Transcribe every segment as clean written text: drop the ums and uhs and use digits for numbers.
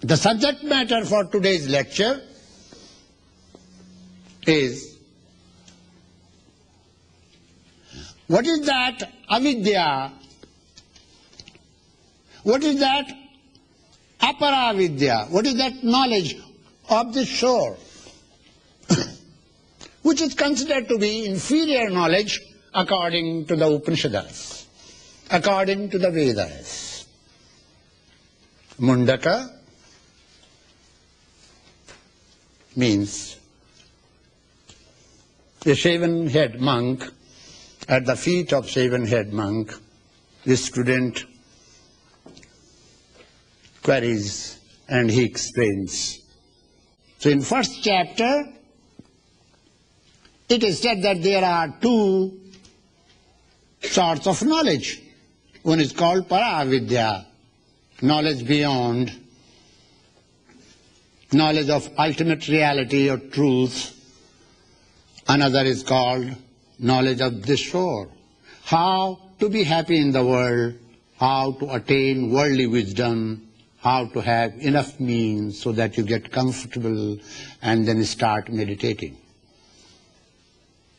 The subject matter for today's lecture is, what is that avidya? What is that aparavidya? What is that knowledge of the shore, which is considered to be inferior knowledge according to the Upanishads, according to the Vedas? Mundaka means a shaven-head monk. At the feet of shaven-head monk, the student queries and he explains. So in first chapter, it is said that there are two sorts of knowledge. One is called para-avidya, knowledge beyond, knowledge of ultimate reality or truth. Another is called knowledge of the shore, how to be happy in the world, how to attain worldly wisdom, how to have enough means so that you get comfortable and then start meditating.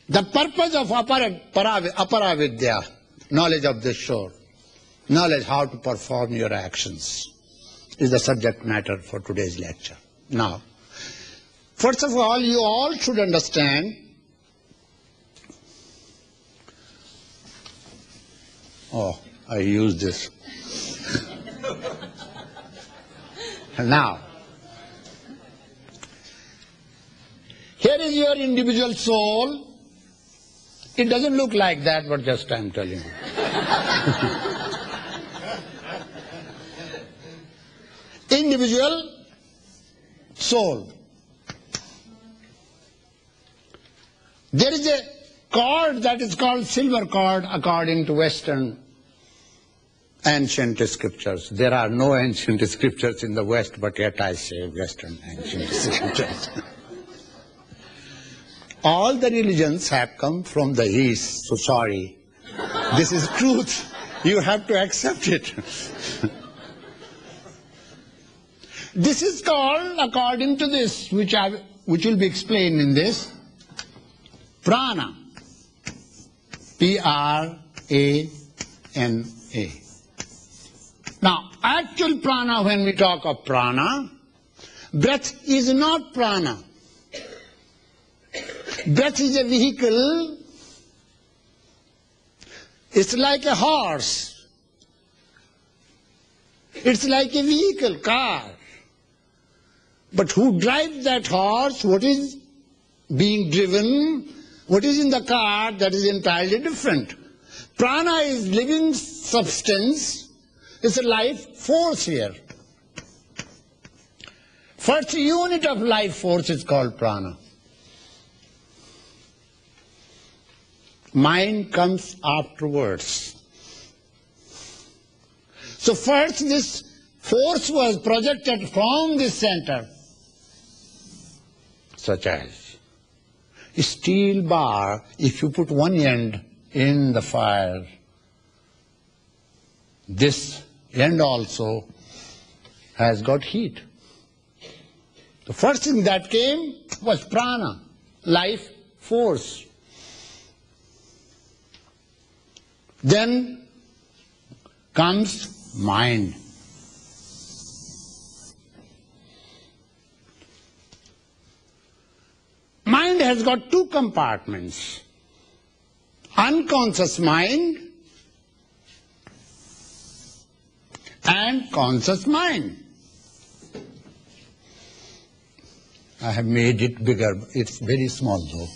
The purpose of aparavidya, knowledge of the shore, knowledge how to perform your actions, is the subject matter for today's lecture. Now, first of all, you all should understand I use this. Now, here is your individual soul. It doesn't look like that, but just I'm telling you. Individual soul. There is a cord that is called silver cord according to Western ancient scriptures. There are no ancient scriptures in the West, but yet I say Western ancient scriptures. All the religions have come from the East, so sorry. This is truth. You have to accept it. This is called, according to this, which will be explained in this, prana. Prana. Now, actual prana, when we talk of prana, breath is not prana. Breath is a vehicle. It's like a horse. It's like a vehicle, car. But who drives that horse, what is being driven, what is in the car, that is entirely different. Prana is living substance. It's a life force here. First unit of life force is called prana. Mind comes afterwards. So first this force was projected from this center, such as a steel bar. If you put one end in the fire, this end also has got heat. The first thing that came was prana, life force. Then comes mind. Mind has got two compartments. Unconscious mind and conscious mind. I have made it bigger. It's very small though.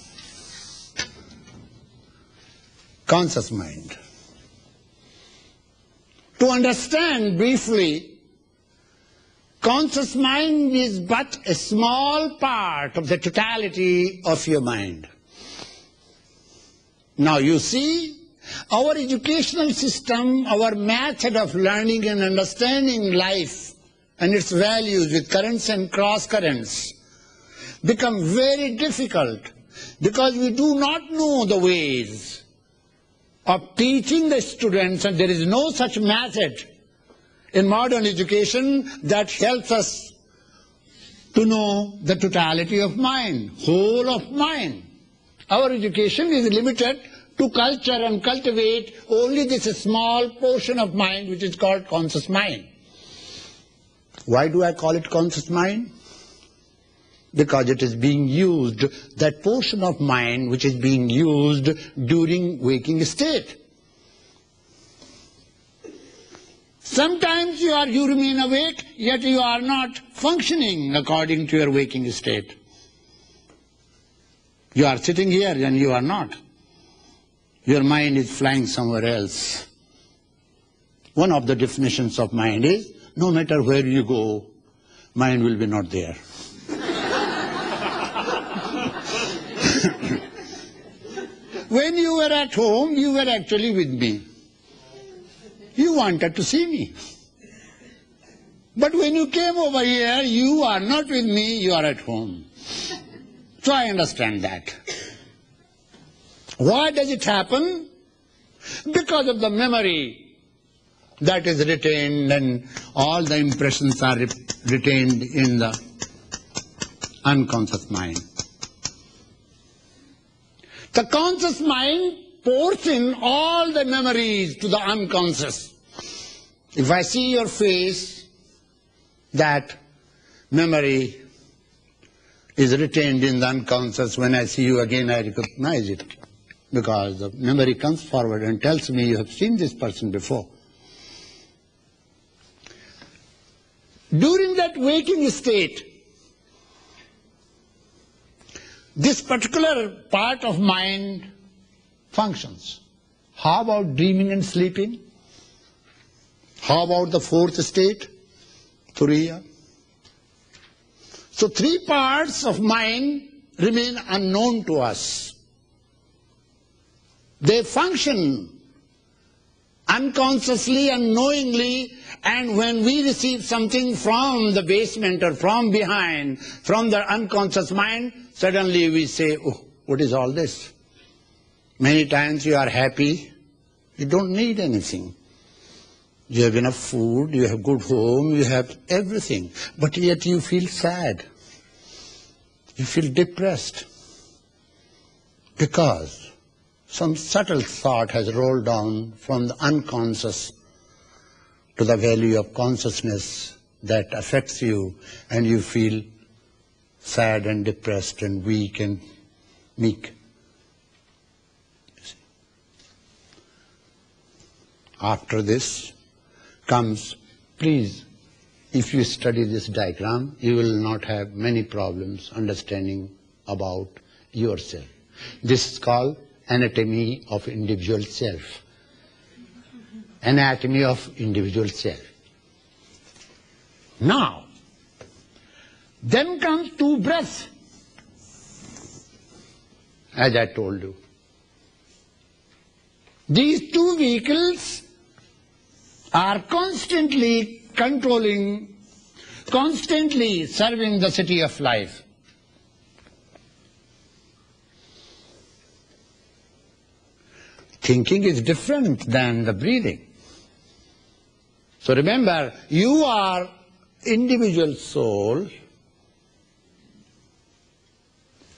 Conscious mind. To understand briefly, conscious mind is but a small part of the totality of your mind. Now you see, our educational system, our method of learning and understanding life and its values with currents and cross currents become very difficult because we do not know the ways of teaching the students, and there is no such method in modern education that helps us to know the totality of mind, whole of mind. Our education is limited to culture and cultivate only this small portion of mind which is called conscious mind. Why do I call it conscious mind? Because it is being used, that portion of mind which is being used during waking state. Sometimes you remain awake, yet you are not functioning according to your waking state. You are sitting here and you are not. Your mind is flying somewhere else. One of the definitions of mind is, no matter where you go, mind will be not there. When you were at home, you were actually with me. You wanted to see me. But when you came over here, you are not with me, you are at home. So I understand that. Why does it happen? Because of the memory that is retained, and all the impressions are retained in the unconscious mind. The conscious mind pours in all the memories to the unconscious. If I see your face, that memory is retained in the unconscious. When I see you again, I recognize it, because the memory comes forward and tells me you have seen this person before. During that waking state, this particular part of mind functions. How about dreaming and sleeping? How about the fourth state, Turiya? So three parts of mind remain unknown to us. They function unconsciously, unknowingly, and when we receive something from the basement or from behind, from the unconscious mind, suddenly we say, oh, what is all this? Many times you are happy, you don't need anything. You have enough food, you have good home, you have everything, but yet you feel sad. You feel depressed because some subtle thought has rolled down from the unconscious to the value of consciousness that affects you, and you feel sad and depressed and weak and meek. After this comes, please, if you study this diagram, you will not have many problems understanding about yourself. This is called anatomy of individual self. Anatomy of individual self. Now, then comes two breaths, as I told you. These two vehicles are constantly controlling, constantly serving the city of life. Thinking is different than the breathing. So remember, you are individual soul,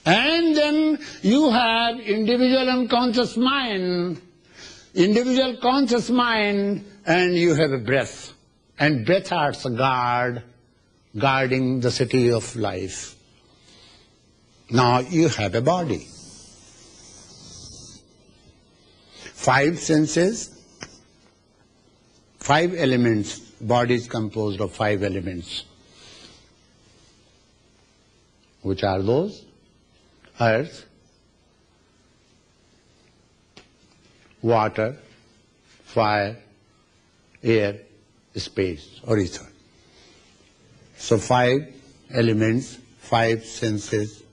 and then you have individual unconscious mind, individual conscious mind, and you have a breath. And breath acts a guard, guarding the city of life. Now you have a body. 5 senses, 5 elements. Body is composed of 5 elements. Which are those? Earth, water, fire, air, space or ether. So 5 elements, 5 senses,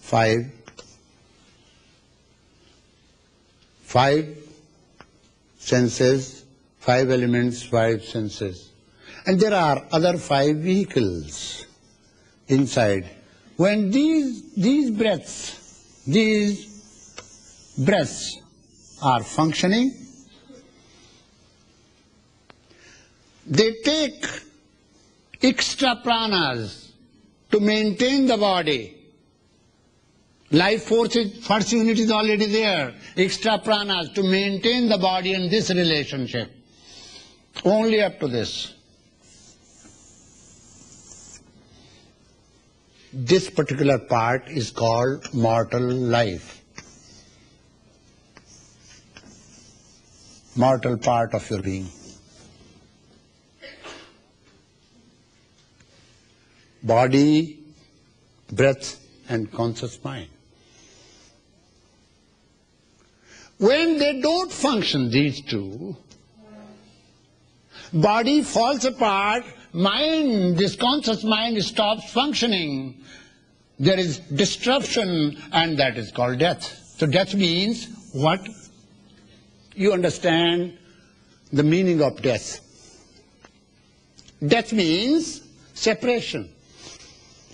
5 senses, 5 elements, 5 senses. And there are other 5 vehicles inside. When these breaths are functioning, they take extra pranas to maintain the body. Life force is, first unit is already there. Extra pranas to maintain the body in this relationship. Only up to this. This particular part is called mortal life. Mortal part of your being. Body, breath, and conscious mind. When they don't function, these two, body falls apart, mind, this conscious mind stops functioning. There is disruption, and that is called death. So death means what? You understand the meaning of death. Death means separation.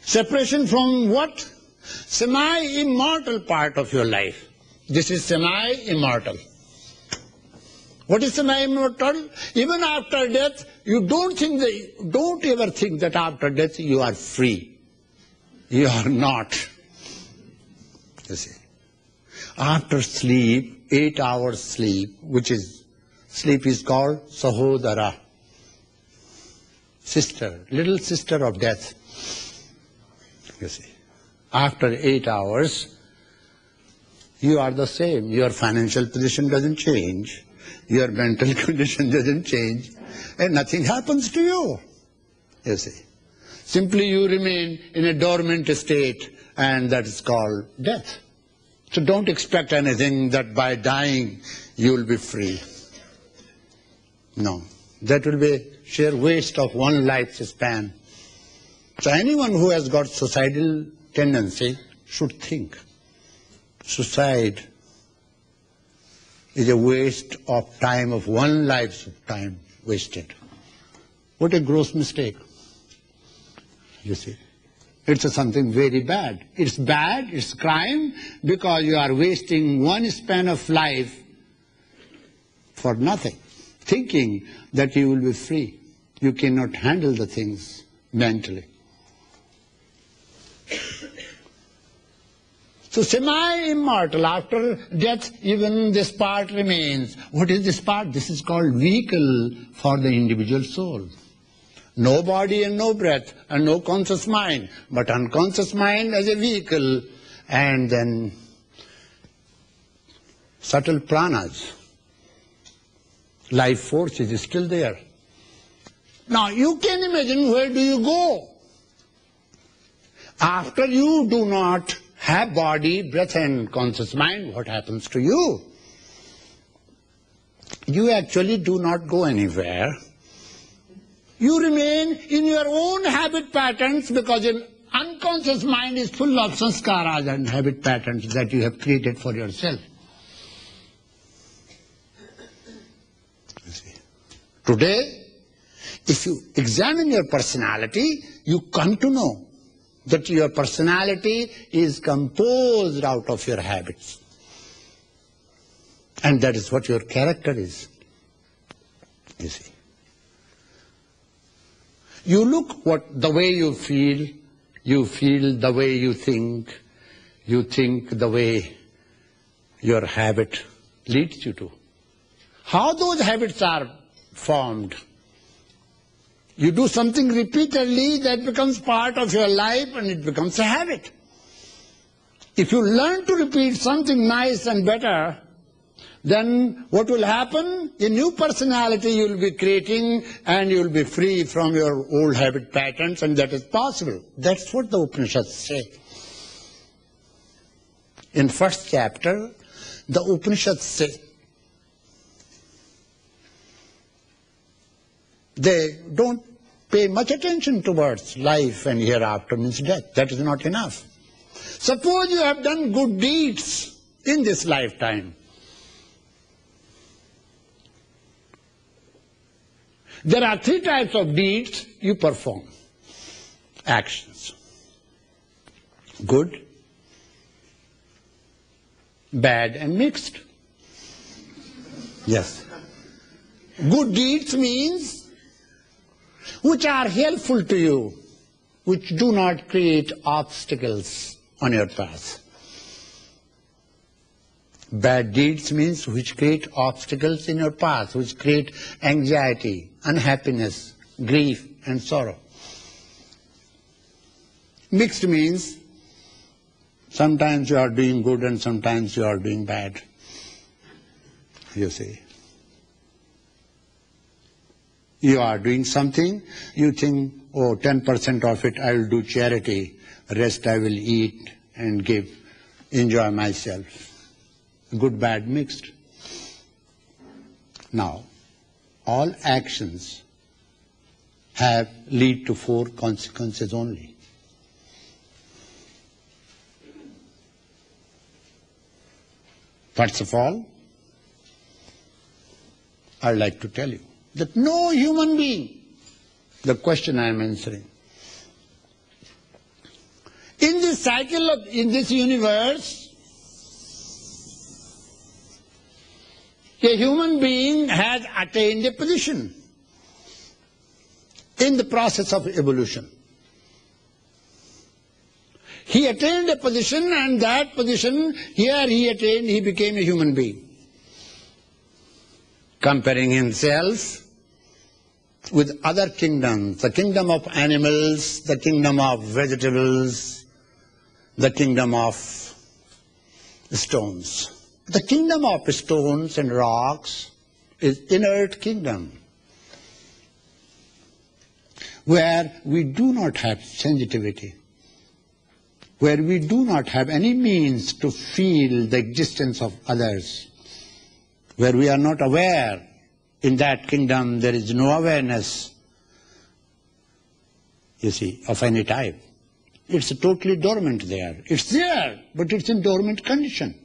Separation from what? Semi-immortal part of your life. This is semi-immortal. What is semi-immortal? Even after death, you don't ever think that after death you are free. You are not. You see. After sleep, 8 hours sleep, sleep is called Sahodara. Sister, little sister of death. You see. After 8 hours, you are the same. Your financial position doesn't change. Your mental condition doesn't change. And nothing happens to you. You see. Simply you remain in a dormant state, and that is called death. So don't expect anything that by dying you will be free. No. That will be sheer waste of one lifespan. So anyone who has got suicidal tendency should think. Suicide is a waste of time, of one life's time wasted. What a gross mistake. You see. It's something very bad. It's bad, it's crime, because you are wasting one span of life for nothing, thinking that you will be free. You cannot handle the things mentally. So semi-immortal, after death even this part remains. What is this part? This is called vehicle for the individual soul. No body and no breath and no conscious mind, but unconscious mind as a vehicle, and then subtle pranas. Life force is still there. Now you can imagine, where do you go? After you do not have body, breath and conscious mind, what happens to you? You actually do not go anywhere. You remain in your own habit patterns, because your unconscious mind is full of sanskaras and habit patterns that you have created for yourself. You see. Today, if you examine your personality, you come to know that your personality is composed out of your habits. And that is what your character is. You see. You look the way you feel the way you think the way your habit leads you to. How those habits are formed? You do something repeatedly, that becomes part of your life and it becomes a habit. If you learn to repeat something nice and better, then what will happen? A new personality you will be creating, and you will be free from your old habit patterns, and that is possible. That's what the Upanishads say. In first chapter, the Upanishads say, they don't pay much attention towards life and hereafter means death. That is not enough. Suppose you have done good deeds in this lifetime. There are 3 types of deeds you perform. Actions. Good, bad and mixed. Yes. Good deeds means which are helpful to you, which do not create obstacles on your path. Bad deeds means which create obstacles in your path, which create anxiety, unhappiness, grief and sorrow. Mixed means sometimes you are doing good and sometimes you are doing bad. You see. You are doing something, you think, oh, 10% of it I will do charity, rest I will eat and give, enjoy myself. Good, bad, mixed. Now, all actions lead to 4 consequences only. First of all, I'd like to tell you that no human being, the question I am answering, in this cycle in this universe, a human being has attained a position in the process of evolution. He attained a position, and that position here he attained, he became a human being. Comparing himself with other kingdoms, the kingdom of animals, the kingdom of vegetables, the kingdom of stones. The kingdom of stones and rocks is inert kingdom, where we do not have sensitivity, where we do not have any means to feel the existence of others, where we are not aware. In that kingdom there is no awareness, you see, of any type. It's totally dormant there. It's there, but it's in dormant condition.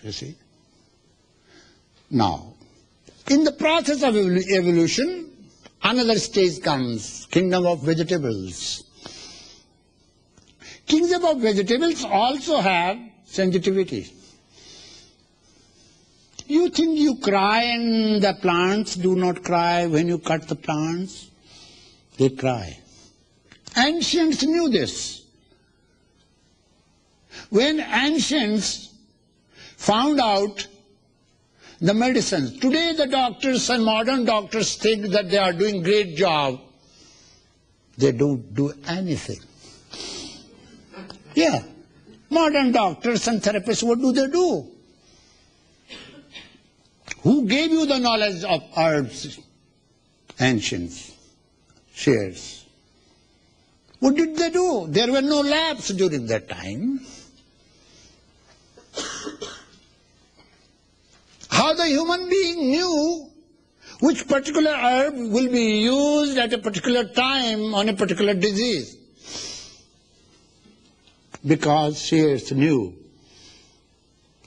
You see. Now, in the process of evolution, another stage comes, kingdom of vegetables. Kingdom of vegetables also have sensitivity. You think you cry and the plants do not cry when you cut the plants? They cry. Ancients knew this. When ancients found out the medicines, today the doctors and modern doctors think that they are doing great job. They don't do anything. Yeah, modern doctors and therapists, what do they do? Who gave you the knowledge of herbs? Ancients, seers. What did they do? There were no labs during that time. How the human being knew which particular herb will be used at a particular time on a particular disease? Because seers knew.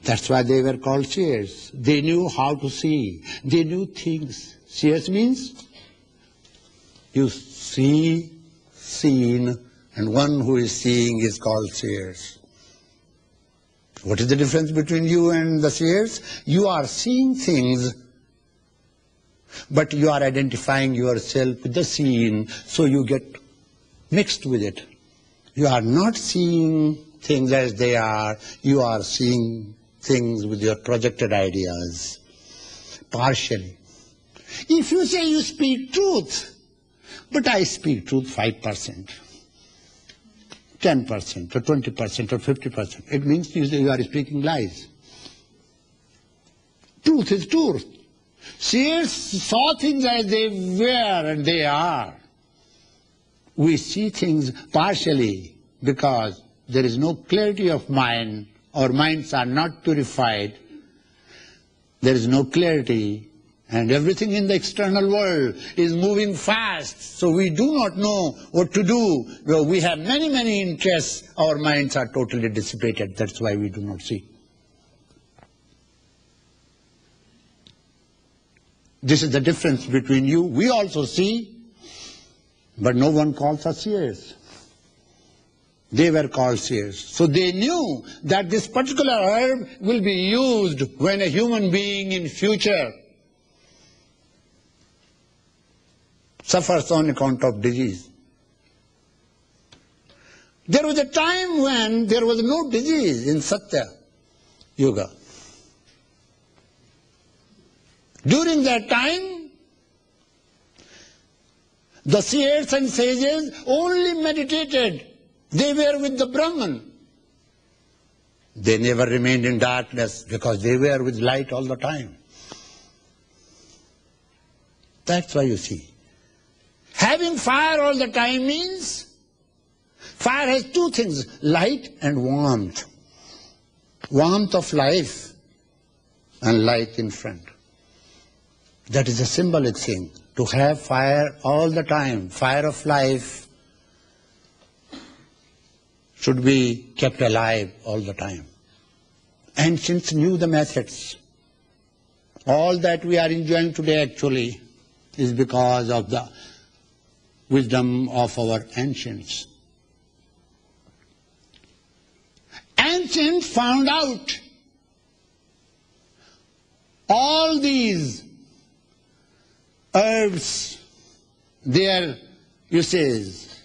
That's why they were called seers. They knew how to see. They knew things. Seers means you see, seen, and one who is seeing is called seers. What is the difference between you and the seers? You are seeing things, but you are identifying yourself with the seen, so you get mixed with it. You are not seeing things as they are, you are seeing things with your projected ideas, partially. If you say you speak truth, but I speak truth 5%, 10% or 20% or 50%, it means you are speaking lies. Truth is truth. Seers saw things as they were and they are. We see things partially because there is no clarity of mind. Our minds are not purified. There is no clarity, and everything in the external world is moving fast, so we do not know what to do. Well, we have many, many interests. Our minds are totally dissipated. That's why we do not see. This is the difference between you. We also see, but no one calls us seers. They were called seers. So they knew that this particular herb will be used when a human being in future suffers on account of disease. There was a time when there was no disease in Satya Yuga. During that time, the seers and sages only meditated. They were with the Brahman. They never remained in darkness because they were with light all the time. That's why you see. Having fire all the time means fire has two things, light and warmth. Warmth of life and light in front. That is a symbolic thing. To have fire all the time, fire of life should be kept alive all the time. Ancients knew the methods. All that we are enjoying today actually is because of the wisdom of our ancients. Ancients found out all these herbs, their uses,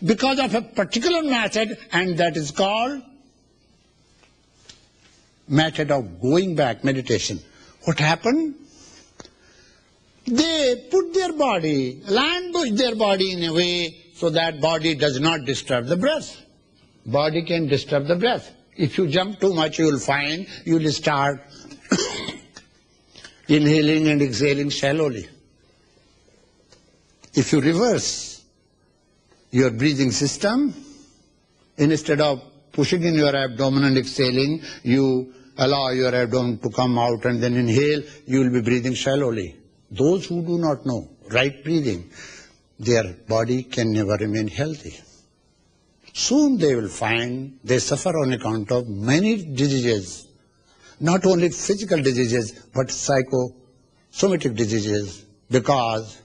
because of a particular method, and that is called method of going back meditation. What happened? They put their body, ambush their body in a way so that body does not disturb the breath. Body can disturb the breath. If you jump too much, you will find you will start inhaling and exhaling shallowly. If you reverse your breathing system, instead of pushing in your abdomen and exhaling, you allow your abdomen to come out and then inhale, you will be breathing shallowly. Those who do not know right breathing, their body can never remain healthy. Soon they will find they suffer on account of many diseases, not only physical diseases, but psychosomatic diseases, because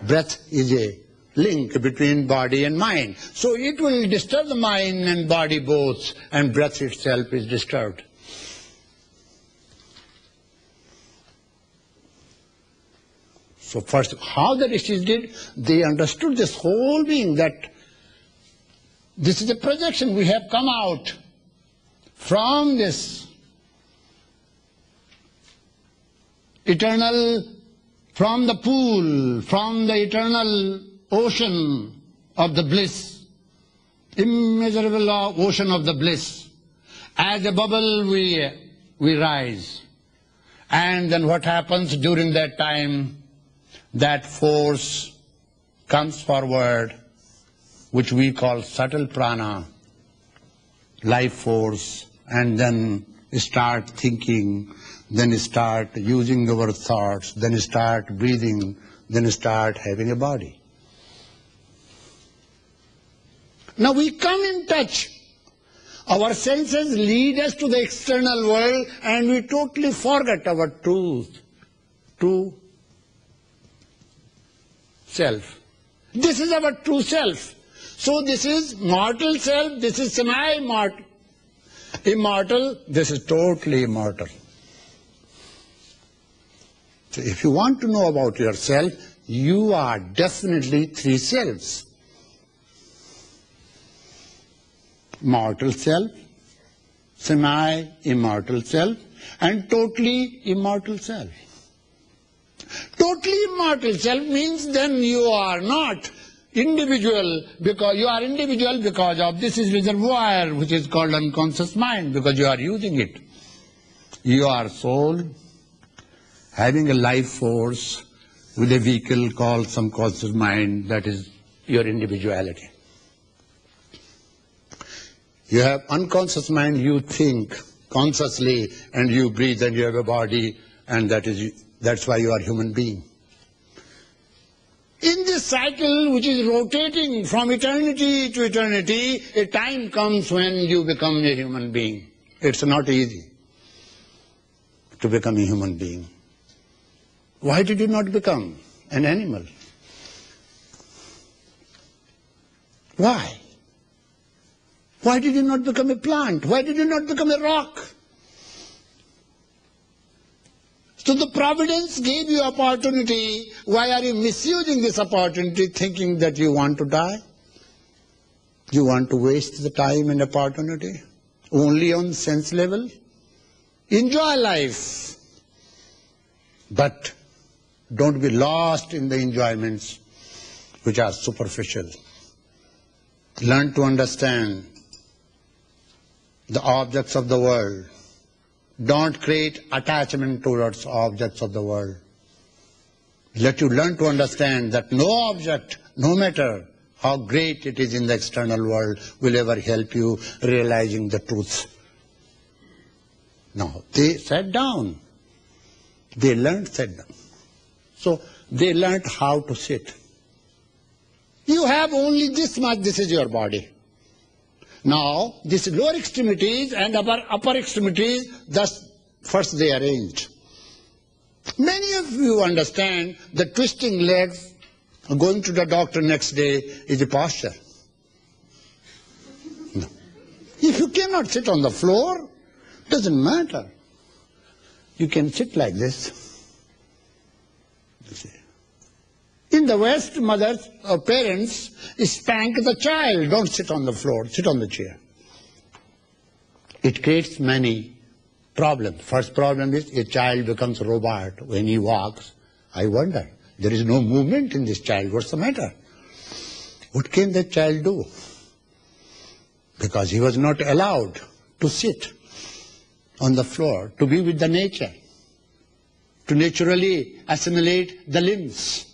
breath is a link between body and mind. So it will disturb the mind and body both, and breath itself is disturbed. So first, how the rishis did, they understood this whole being, that this is a projection. We have come out from this eternal, from the pool, from the eternal ocean of the bliss, immeasurable ocean of the bliss. As a bubble we rise. And then what happens during that time? That force comes forward, which we call subtle prana, life force, and then start thinking, then start using our thoughts, then start breathing, then start having a body. Now we come in touch. Our senses lead us to the external world and we totally forget our true self. This is our true self. So this is mortal self, this is semi-immortal. Immortal, this is totally immortal. So if you want to know about yourself, you are definitely three selves. Mortal self, semi-immortal self, and totally immortal self. Totally immortal self means then you are not individual, because you are individual because of this is reservoir which is called unconscious mind, because you are using it. You are soul, having a life force with a vehicle called some conscious mind, that is your individuality. You have unconscious mind, you think consciously and you breathe and you have a body, and that's why you are human being. In this cycle which is rotating from eternity to eternity, a time comes when you become a human being. It's not easy to become a human being. Why did you not become an animal? Why? Why did you not become a plant? Why did you not become a rock? So the providence gave you opportunity. Why are you misusing this opportunity thinking that you want to die? You want to waste the time and opportunity only on sense level? Enjoy life, but don't be lost in the enjoyments which are superficial. Learn to understand the objects of the world. Don't create attachment towards objects of the world. Let you learn to understand that no object, no matter how great it is in the external world, will ever help you realizing the truth. Now, they sat down. They learned sat down. So, they learned how to sit. You have only this much, this is your body. Now, these lower extremities and upper extremities, thus first they arranged. Many of you understand that twisting legs, going to the doctor next day is a posture. No. If you cannot sit on the floor, doesn't matter. You can sit like this. You see. In the West, mothers or parents spank the child. Don't sit on the floor, sit on the chair. It creates many problems. First problem is a child becomes a robot when he walks. I wonder, there is no movement in this child. What's the matter? What can that child do? Because he was not allowed to sit on the floor, to be with the nature, to naturally assimilate the limbs.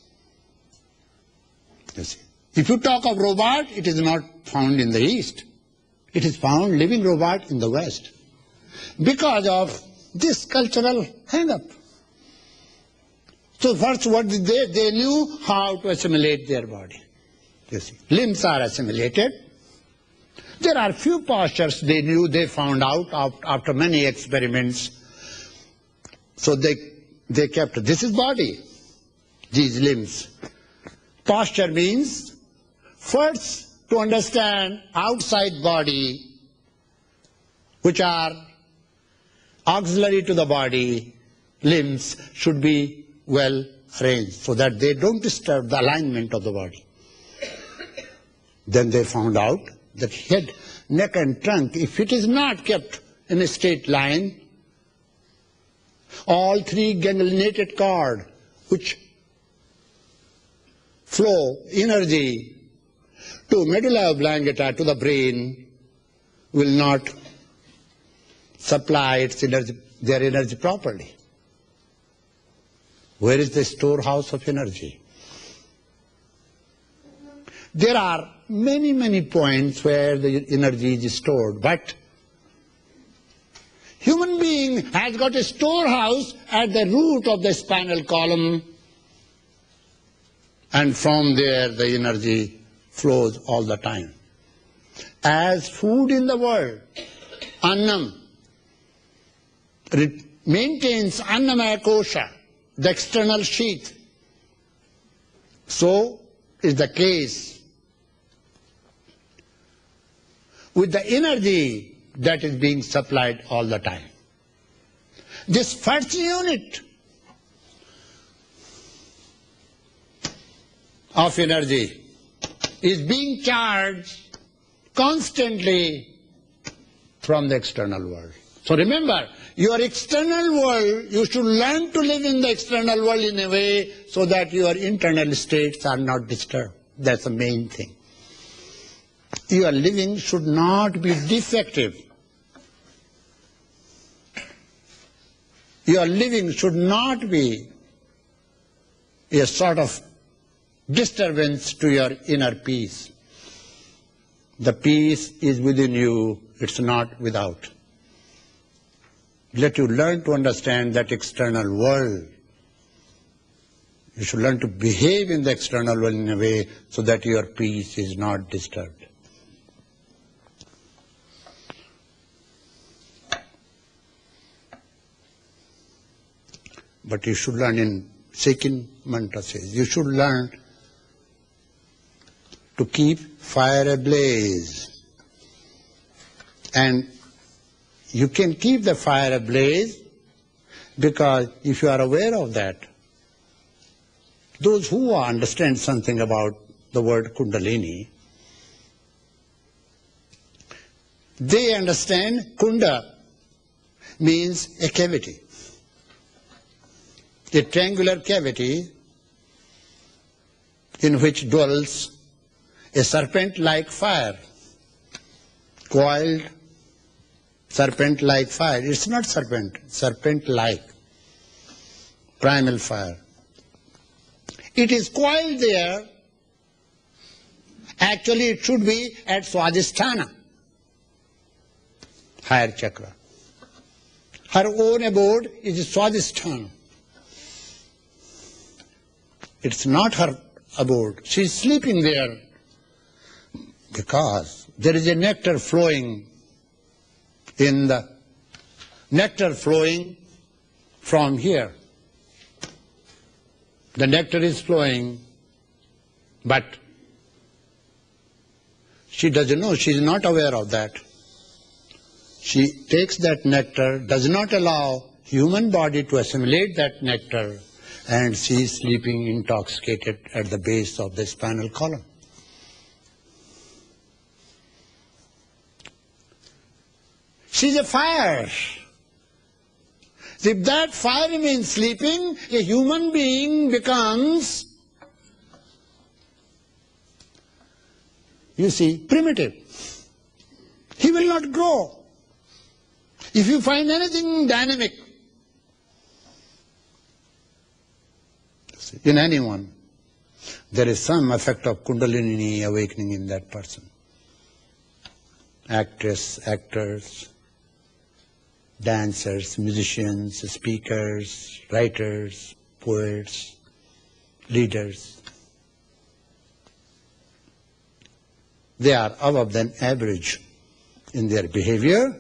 You see. If you talk of robot, it is not found in the East. It is found living robot in the West. Because of this cultural hang-up. So first what did they knew how to assimilate their body. You see. Limbs are assimilated. There are few postures they knew, they found out after many experiments. So they kept, this is body, these limbs. Posture means first to understand outside body, which are auxiliary to the body, limbs should be well arranged so that they don't disturb the alignment of the body. Then they found out that head, neck and trunk, if it is not kept in a straight line, all three ganglionated cord which flow energy to medulla oblongata, to the brain, will not supply its energy, their energy properly. Where is the storehouse of energy? There are many points where the energy is stored, but human being has got a storehouse at the root of the spinal column, and from there the energy flows all the time. As food in the world, annam, maintains annamaya kosha, the external sheath, so is the case with the energy that is being supplied all the time. This first unit of energy is being charged constantly from the external world. So remember, your external world, you should learn to live in the external world in a way so that your internal states are not disturbed. That's the main thing. Your living should not be defective. Your living should not be a sort of disturbance to your inner peace. The peace is within you, it's not without. Let you learn to understand that external world. You should learn to behave in the external world in a way so that your peace is not disturbed. But you should learn, in second mantra says, you should learn to keep fire ablaze. And you can keep the fire ablaze because if you are aware of that, those who understand something about the word Kundalini, They understand Kunda means a cavity, a triangular cavity in which dwells a serpent-like fire, coiled serpent-like fire. It's not serpent, serpent-like, primal fire. It is coiled there. Actually, it should be at Swadhisthana, higher chakra. Her own abode is Swadhisthana. It's not her abode. She is sleeping there because there is a nectar flowing from here. The nectar is flowing, but she doesn't know, she is not aware of that. She takes that nectar, does not allow human body to assimilate that nectar, and she is sleeping intoxicated at the base of the spinal column. She is a fire. If that fire remains sleeping, a human being becomes, you see, primitive. He will not grow. If you find anything dynamic in anyone, there is some effect of Kundalini awakening in that person. Actors, dancers, musicians, speakers, writers, poets, leaders. They are above than average in their behavior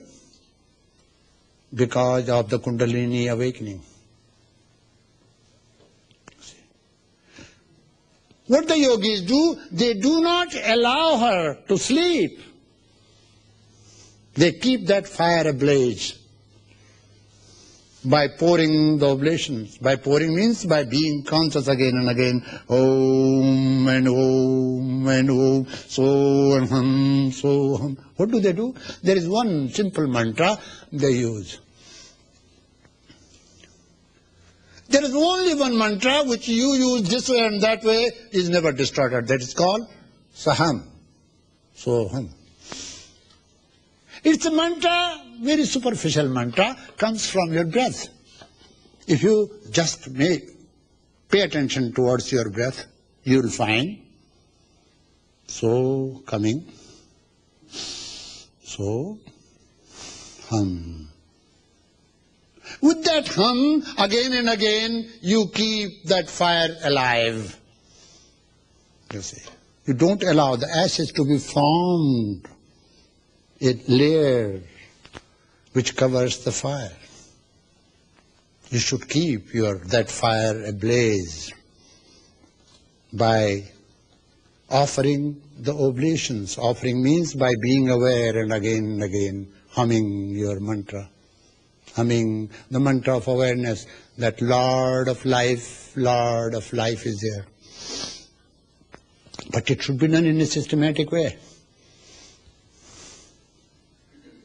because of the Kundalini awakening. What the yogis do, they do not allow her to sleep. They keep that fire ablaze by pouring the oblations. By pouring means by being conscious again and again. Om and Om and Om, so and hum, so hum. What do they do? There is one simple mantra they use. There is only one mantra which you use this way and that way is never distorted. That is called Saham, so hum. It's a mantra, very superficial mantra, comes from your breath. If you just pay attention towards your breath, you will find so coming, so hum. With that hum, again and again, you keep that fire alive. You see, you don't allow the ashes to be formed. A layer which covers the fire. You should keep that fire ablaze by offering the oblations. Offering means by being aware and again humming your mantra. Humming the mantra of awareness that Lord of life is there. But it should be done in a systematic way.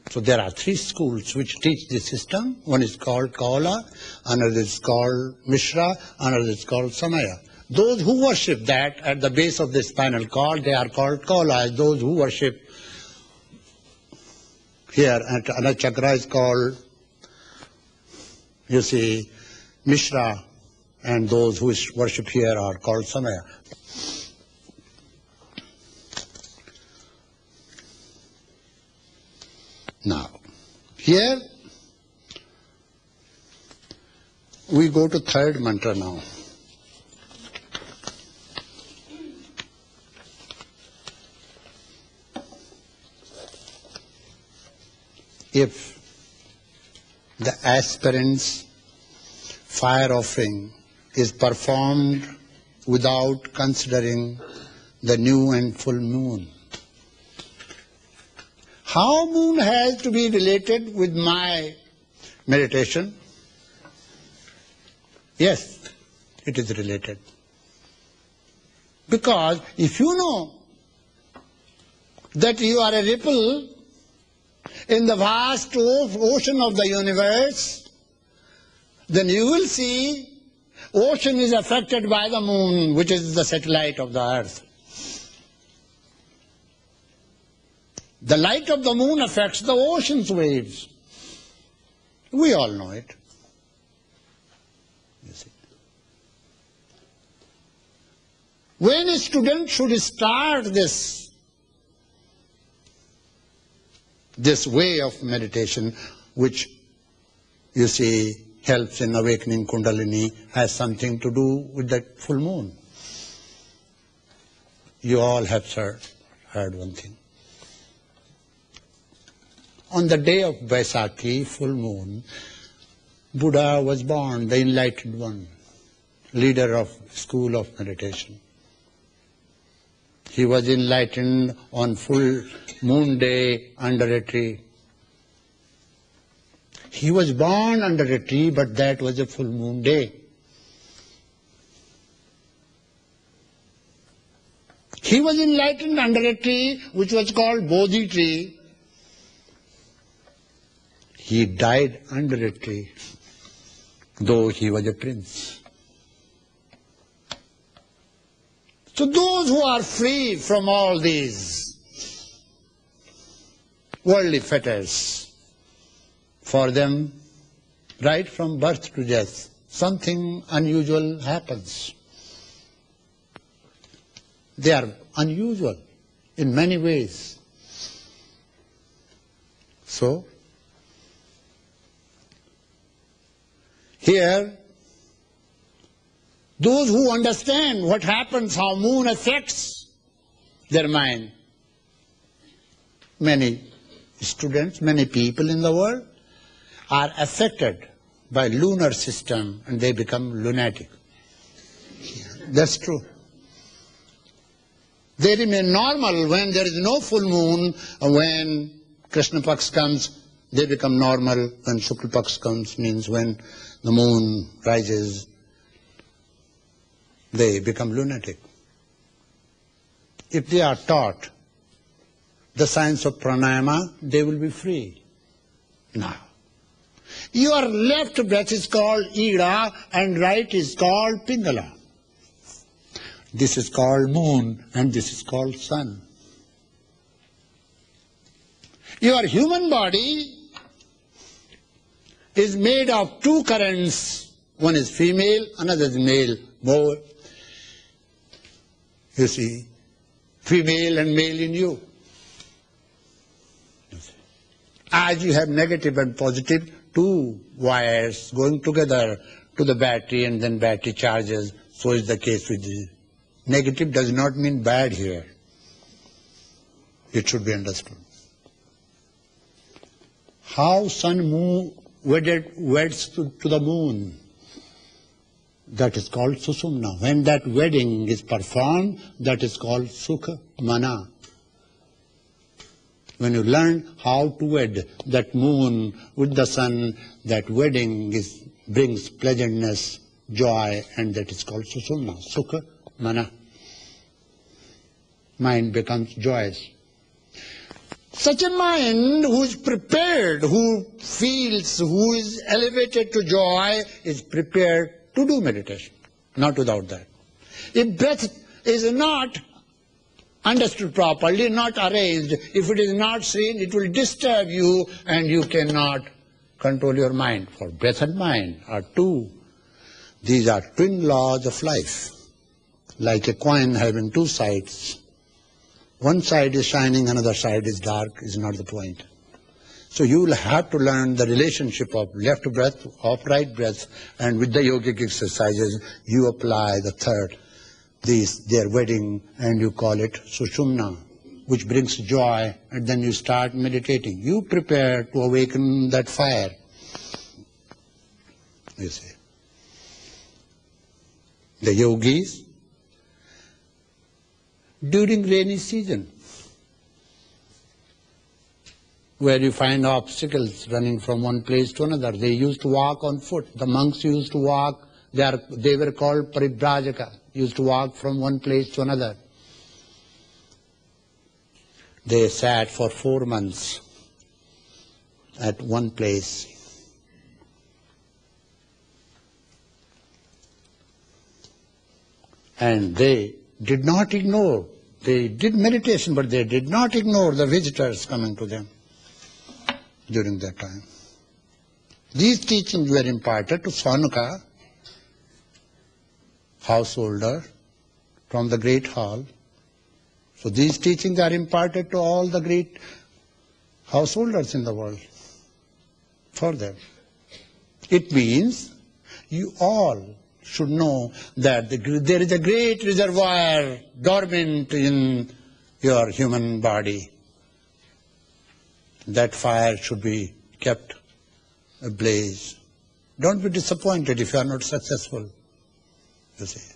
So there are three schools which teach this system. One is called Kaula, another is called Mishra, another is called Samaya. Those who worship that at the base of the spinal cord, they are called Kaula. Those who worship here at another chakra is called, you see, Mishra, and those who worship here are called Samaya. Now, here we go to third mantra now. If the aspirant's fire offering is performed without considering the new and full moon, how moon has to be related with my meditation? Yes, it is related. Because if you know that you are a ripple in the vast ocean of the universe, then you will see ocean is affected by the moon, which is the satellite of the earth. The light of the moon affects the ocean's waves. We all know it. You see. When a student should start this way of meditation, which you see helps in awakening Kundalini, has something to do with that full moon. You all have heard one thing. On the day of Vaisakhi, full moon, Buddha was born, the enlightened one, leader of school of meditation. He was enlightened on full moon day under a tree. He was born under a tree, but that was a full moon day. He was enlightened under a tree which was called Bodhi tree. He died under a tree, though he was a prince. So those who are free from all these worldly fetters, for them, right from birth to death, something unusual happens. They are unusual in many ways. So, here, those who understand what happens, how moon affects their mind, many students, many people in the world are affected by lunar system and they become lunatic. That's true. They remain normal when there is no full moon. When Krishna Paksha comes, they become normal. When Shukla Paksha comes, means when the moon rises, they become lunatic. If they are taught the science of pranayama, they will be free. Now, your left breath is called Ida and right is called Pingala. This is called moon and this is called sun. Your human body is made of two currents. One is female, another is male, more. You see, female and male in you. As you have negative and positive, two wires going together to the battery and then battery charges, so is the case with the negative does not mean bad here. It should be understood. How sun weds to the moon, that is called susumna. When that wedding is performed, that is called sukha mana. When you learn how to wed that moon with the sun, that wedding brings pleasantness, joy, and that is called susumna, sukha mana. Mind becomes joyous. Such a mind who is prepared, who feels, who is elevated to joy, is prepared to do meditation. Not without that. If breath is not understood properly, not arranged, if it is not seen, it will disturb you and you cannot control your mind. For breath and mind are two. These are twin laws of life. Like a coin having two sides. One side is shining, another side is dark, is not the point. So you will have to learn the relationship of left breath, of right breath, and with the yogic exercises, you apply the third. Their wedding, and you call it sushumna, which brings joy, and then you start meditating. You prepare to awaken that fire. You see. The yogis, during rainy season, where you find obstacles running from one place to another, they used to walk on foot. The monks used to walk, they were called paribrajaka, used to walk from one place to another. They sat for 4 months at one place. And they did not ignore. They did meditation, but they did not ignore the visitors coming to them during that time. These teachings were imparted to Sanuka, householder, from the great hall. So these teachings are imparted to all the great householders in the world for them. It means you all should know that there is a great reservoir dormant in your human body. That fire should be kept ablaze. Don't be disappointed if you are not successful, you see.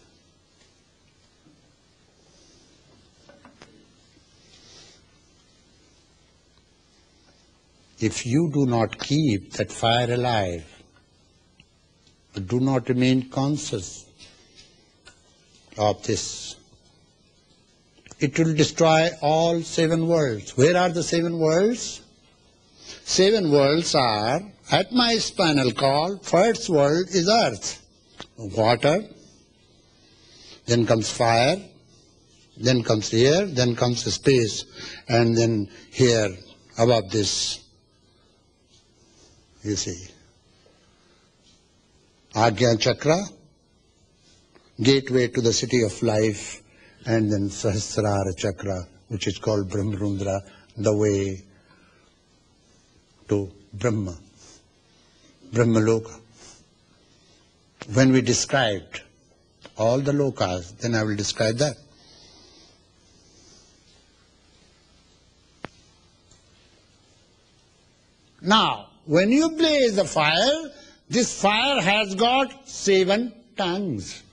If you do not keep that fire alive, do not remain conscious of this, it will destroy all 7 worlds. Where are the 7 worlds? 7 worlds are at my spinal cord. First world is earth, water, then comes fire, then comes air, then comes space, and then here above this, you see, Agya Chakra, gateway to the city of life, and then Sahasrara Chakra, which is called Brahmarundra, the way to Brahma, Brahmaloka. When we described all the lokas, then I will describe that. Now, when you blaze the fire, this fire has got 7 tongues.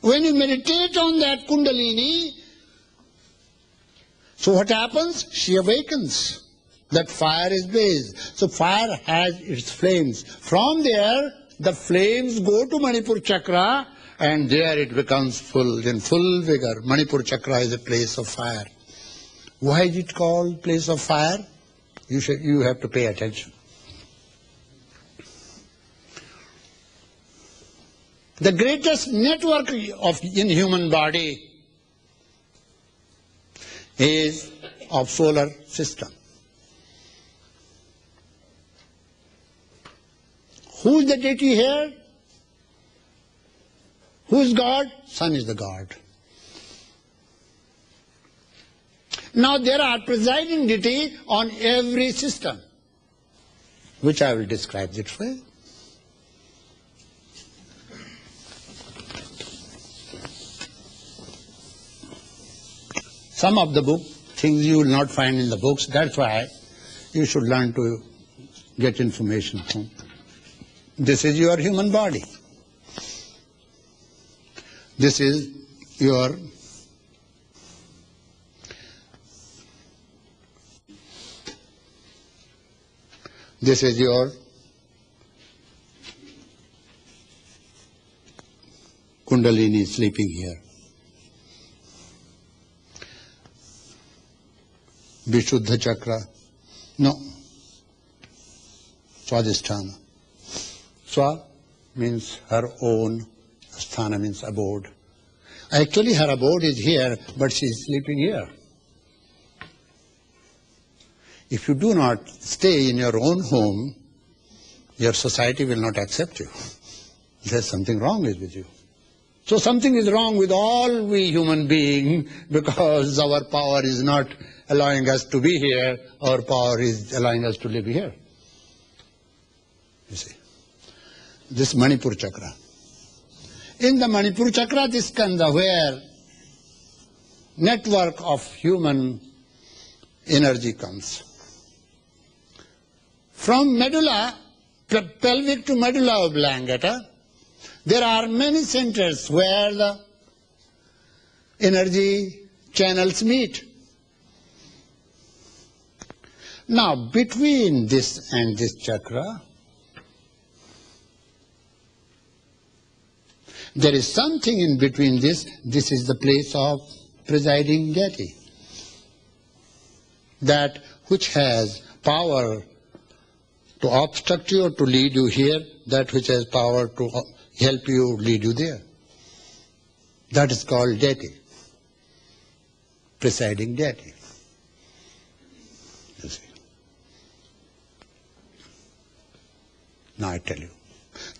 When you meditate on that Kundalini, so what happens? She awakens. That fire is blazed. So fire has its flames. From there, the flames go to Manipur Chakra, and there it becomes full, in full vigor. Manipur Chakra is a place of fire. Why is it called place of fire? You have to pay attention. The greatest network in human body is of solar system. Who is the deity here? Who is God? Sun is the God. Now there are presiding deity on every system, which I will describe this way. Some of the things you will not find in the books, that's why you should learn to get information from. This is your human body. This is your Kundalini sleeping here. Vishuddha Chakra. No. Swadhisthana. Swa means her own, Sthana means abode. Actually her abode is here, but she is sleeping here. If you do not stay in your own home, your society will not accept you. There's something wrong with you. So something is wrong with all we human beings, because our power is not allowing us to be here, our power is allowing us to live here. You see. This Manipur Chakra. In the Manipur Chakra, this Skandha, where network of human energy comes. From medulla, pelvic to medulla oblongata, there are many centers where the energy channels meet. Now, between this and this chakra, there is something in between this. This is the place of presiding deity. that which has power to obstruct you or to lead you here, that which has power to help you lead you there. That is called deity, presiding deity. You see. Now I tell you.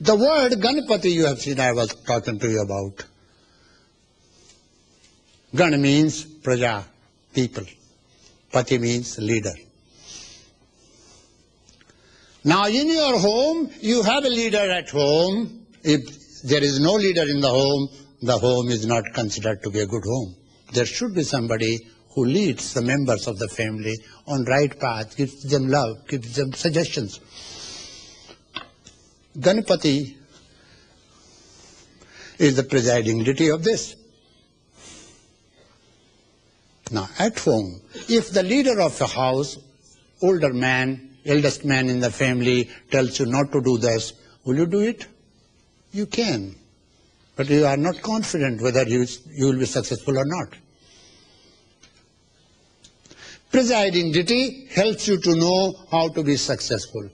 The word Ganapati you have seen I was talking to you about. Gana means praja, people. Pati means leader. Now in your home, you have a leader at home. If there is no leader in the home is not considered to be a good home. There should be somebody who leads the members of the family on right path, gives them love, gives them suggestions. Ganapati is the presiding deity of this. Now at home, if the leader of a house, older man, eldest man in the family tells you not to do this, will you do it? You can. But you are not confident whether you will be successful or not. Presiding deity helps you to know how to be successful.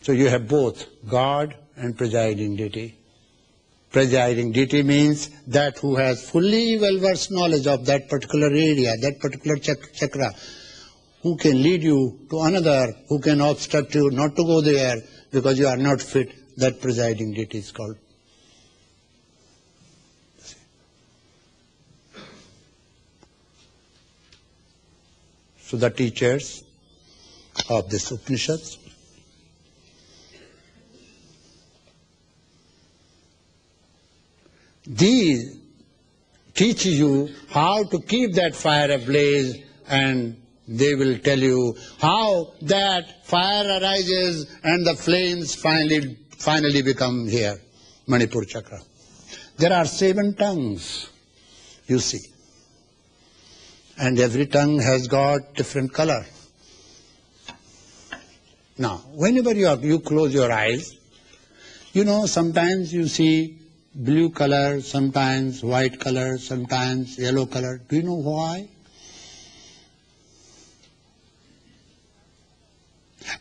So you have both God and presiding deity. Presiding deity means that who has fully well-versed knowledge of that particular area, that particular chakra, who can lead you to another, who can obstruct you not to go there because you are not fit. That presiding deity is called. So the teachers of this Upanishads these teach you how to keep that fire ablaze, and they will tell you how that fire arises and the flames finally become here, Manipur Chakra. There are 7 tongues, you see. And every tongue has got different color. Now, whenever you close your eyes, you know, sometimes you see blue color, sometimes white color, sometimes yellow color. Do you know why?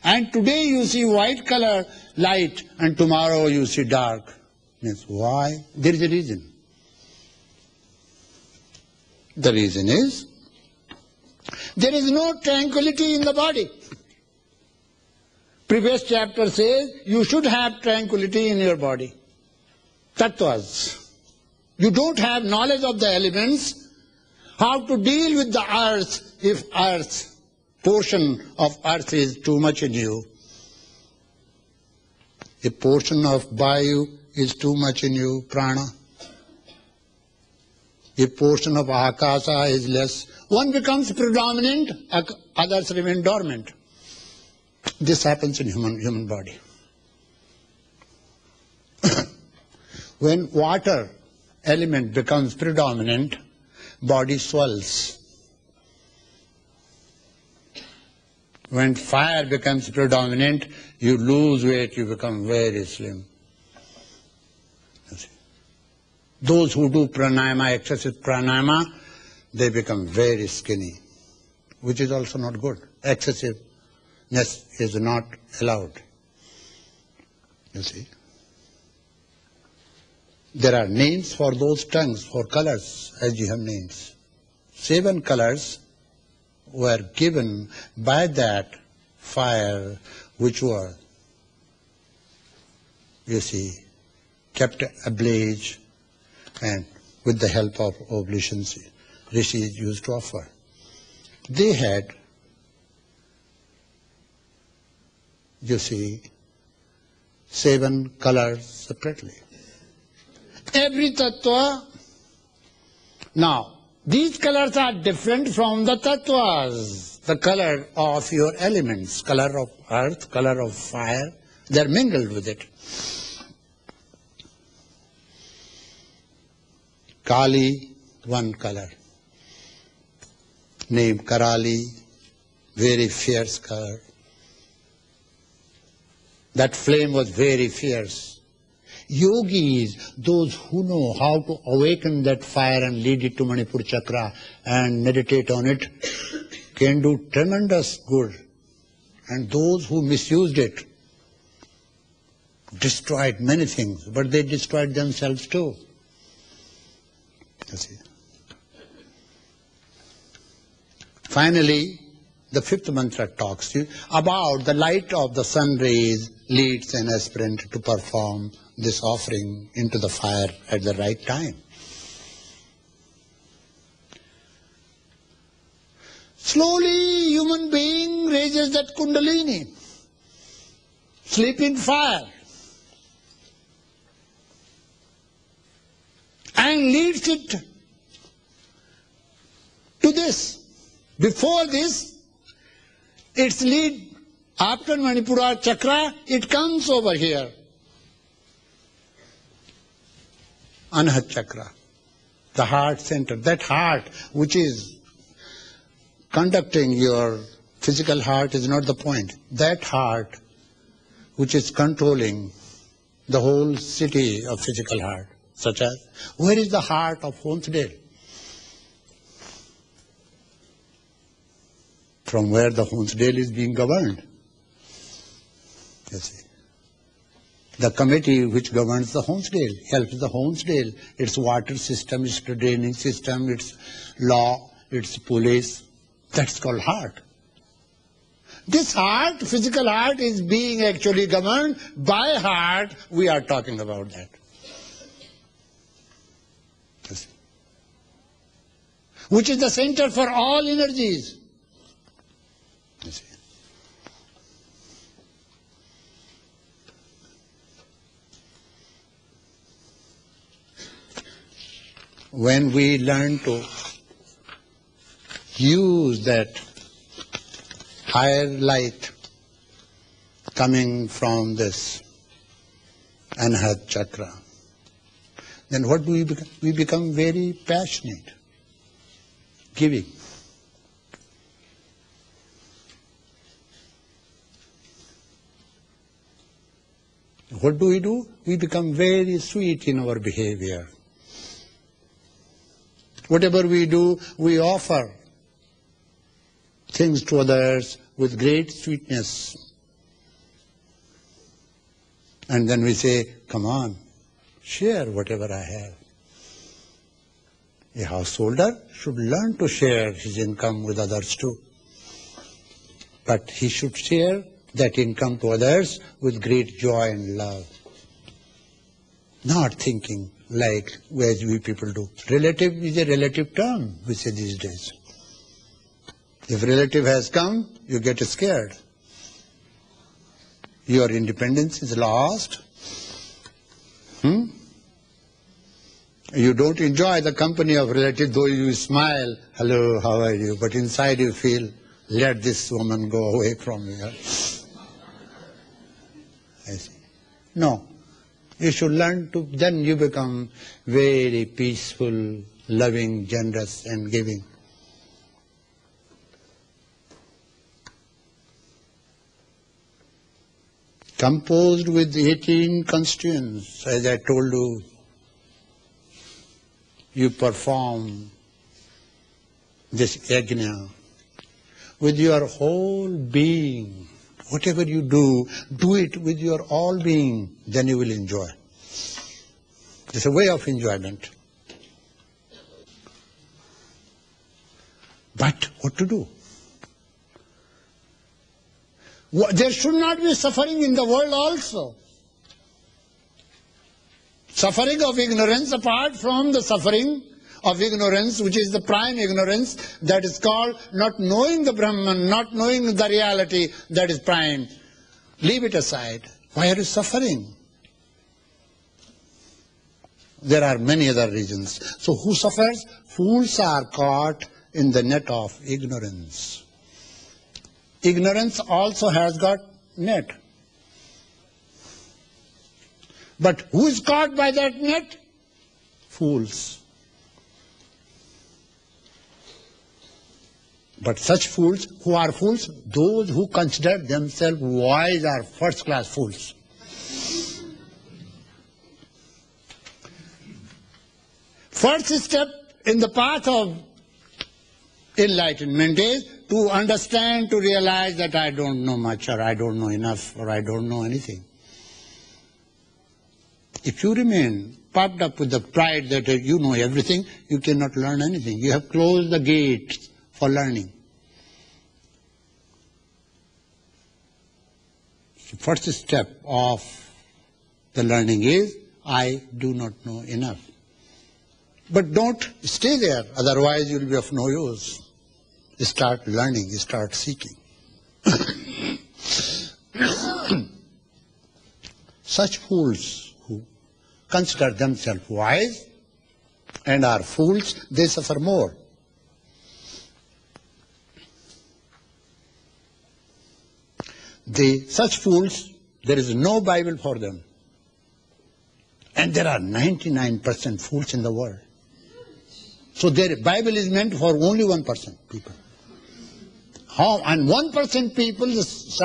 And today you see white color light and tomorrow you see dark. Means why? There is a reason. The reason is there is no tranquility in the body. Previous chapter says you should have tranquility in your body. Tattvas. You don't have knowledge of the elements, how to deal with the earth if portion of earth is too much in you. A portion of Vayu is too much in you, prana. A portion of Akasa is less. One becomes predominant, others remain dormant. This happens in human body. When water element becomes predominant, body swells. When fire becomes predominant, you lose weight, you become very slim. Those who do pranayama, excessive pranayama, they become very skinny, which is also not good. Excessiveness is not allowed. You see. There are names for those tongues, for colors, as you have names. 7 colors were given by that fire which were, you see, kept ablaze, and with the help of oblations, rishis used to offer. They had, you see, 7 colors separately. Every tattva. Now, these colors are different from the tattvas. The color of your elements, color of earth, color of fire, they are mingled with it. Kali, one color. Named Karali, very fierce color. That flame was very fierce. Yogis, those who know how to awaken that fire and lead it to Manipur chakra and meditate on it, can do tremendous good. And those who misused it destroyed many things, but they destroyed themselves too. You see. Finally, the fifth mantra talks about the light of the sun rays leads an aspirant to perform this offering into the fire at the right time. Slowly, human being raises that Kundalini, sleeping fire, and leads it to this. Before this, its lead, after Manipura chakra, it comes over here. Anahat chakra, the heart center. That heart which is conducting your physical heart is not the point. That heart which is controlling the whole city of physical heart, such as, where is the heart of Honsdale? From where the Honsdale is being governed. You see. The committee which governs the Honsdale helps the Honsdale, its water system, its drainage system, its law, its police. That's called heart. This heart, physical heart, is being actually governed by heart. We are talking about that. You see. Which is the center for all energies. You see. When we learn to use that higher light coming from this Anahat chakra, then what do we become? We become very passionate, giving. What do? We become very sweet in our behavior. Whatever we do, we offer things to others with great sweetness. And then we say, come on, share whatever I have. A householder should learn to share his income with others too. But he should share that income to others with great joy and love. Not thinking like as we people do. Relative is a relative term, we say these days. If relative has come, you get scared. Your independence is lost. You don't enjoy the company of relative, though you smile, hello, how are you? But inside you feel, let this woman go away from me. I see. No. You should learn to, then you become very peaceful, loving, generous and giving. Composed with 18 constituents, as I told you, you perform this yajna with your whole being. Whatever you do it with your all being, then you will enjoy. It's a way of enjoyment. But what to do? There should not be suffering in the world also. Suffering of ignorance, apart from the suffering of ignorance, which is the prime ignorance, that is called not knowing the Brahman, not knowing the reality, that is prime. Leave it aside. Why are you suffering? There are many other reasons. So who suffers? Fools are caught in the net of ignorance. Ignorance also has got net. But who is caught by that net? Fools. But such fools, who are fools? Those who consider themselves wise are first-class fools. First step in the path of enlightenment is to understand, to realize that I don't know much, or I don't know enough, or I don't know anything. If you remain puffed up with the pride that you know everything, you cannot learn anything. You have closed the gate for learning. The first step of the learning is, I do not know enough. But don't stay there, otherwise you will be of no use. Start learning, start seeking. Such fools who consider themselves wise and are fools, they suffer more. Such fools, there is no Bible for them. And there are 99% fools in the world. So their Bible is meant for only 1% people. And 1% people, this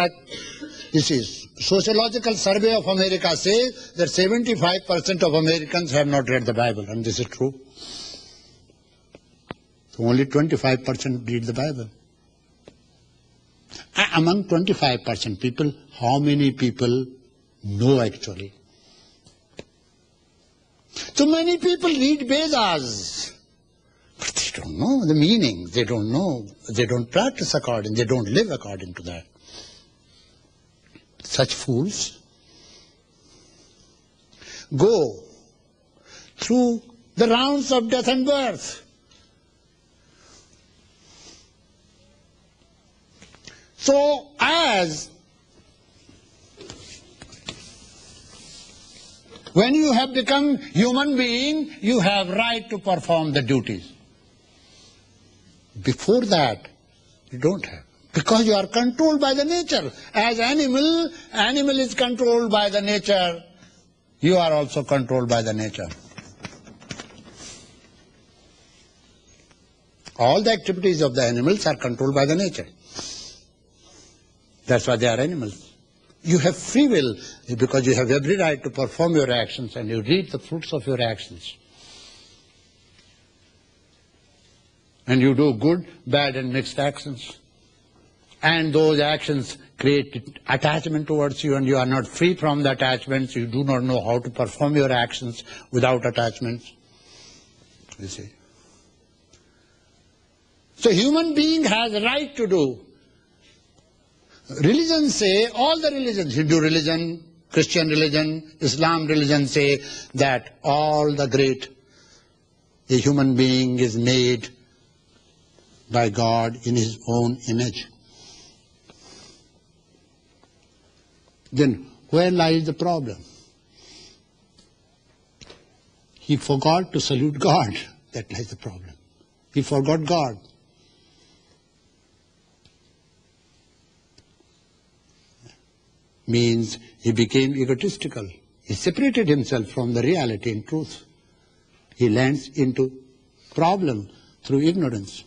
is sociological survey of America says that 75% of Americans have not read the Bible, and this is true. So only 25% read the Bible. Among 25% people, how many people know actually? So many people read Vedas, but they don't know the meaning, they don't know, they don't practice according, they don't live according to that. Such fools go through the rounds of death and birth. So as when you have become human being, you have right to perform the duties. Before that, you don't have. Because you are controlled by the nature. As animal is controlled by the nature, you are also controlled by the nature. All the activities of the animals are controlled by the nature. That's why they are animals. You have free will because you have every right to perform your actions and you reap the fruits of your actions. And you do good, bad and mixed actions. And those actions create attachment towards you and you are not free from the attachments. You do not know how to perform your actions without attachments. You see. So human being has a right to do. Religions say, all the religions, Hindu religion, Christian religion, Islam religion say that all the great, a human being is made by God in his own image. Then where lies the problem? He forgot to salute God. That lies the problem. He forgot God. Means he became egotistical. He separated himself from the reality and truth. He lands into problem through ignorance.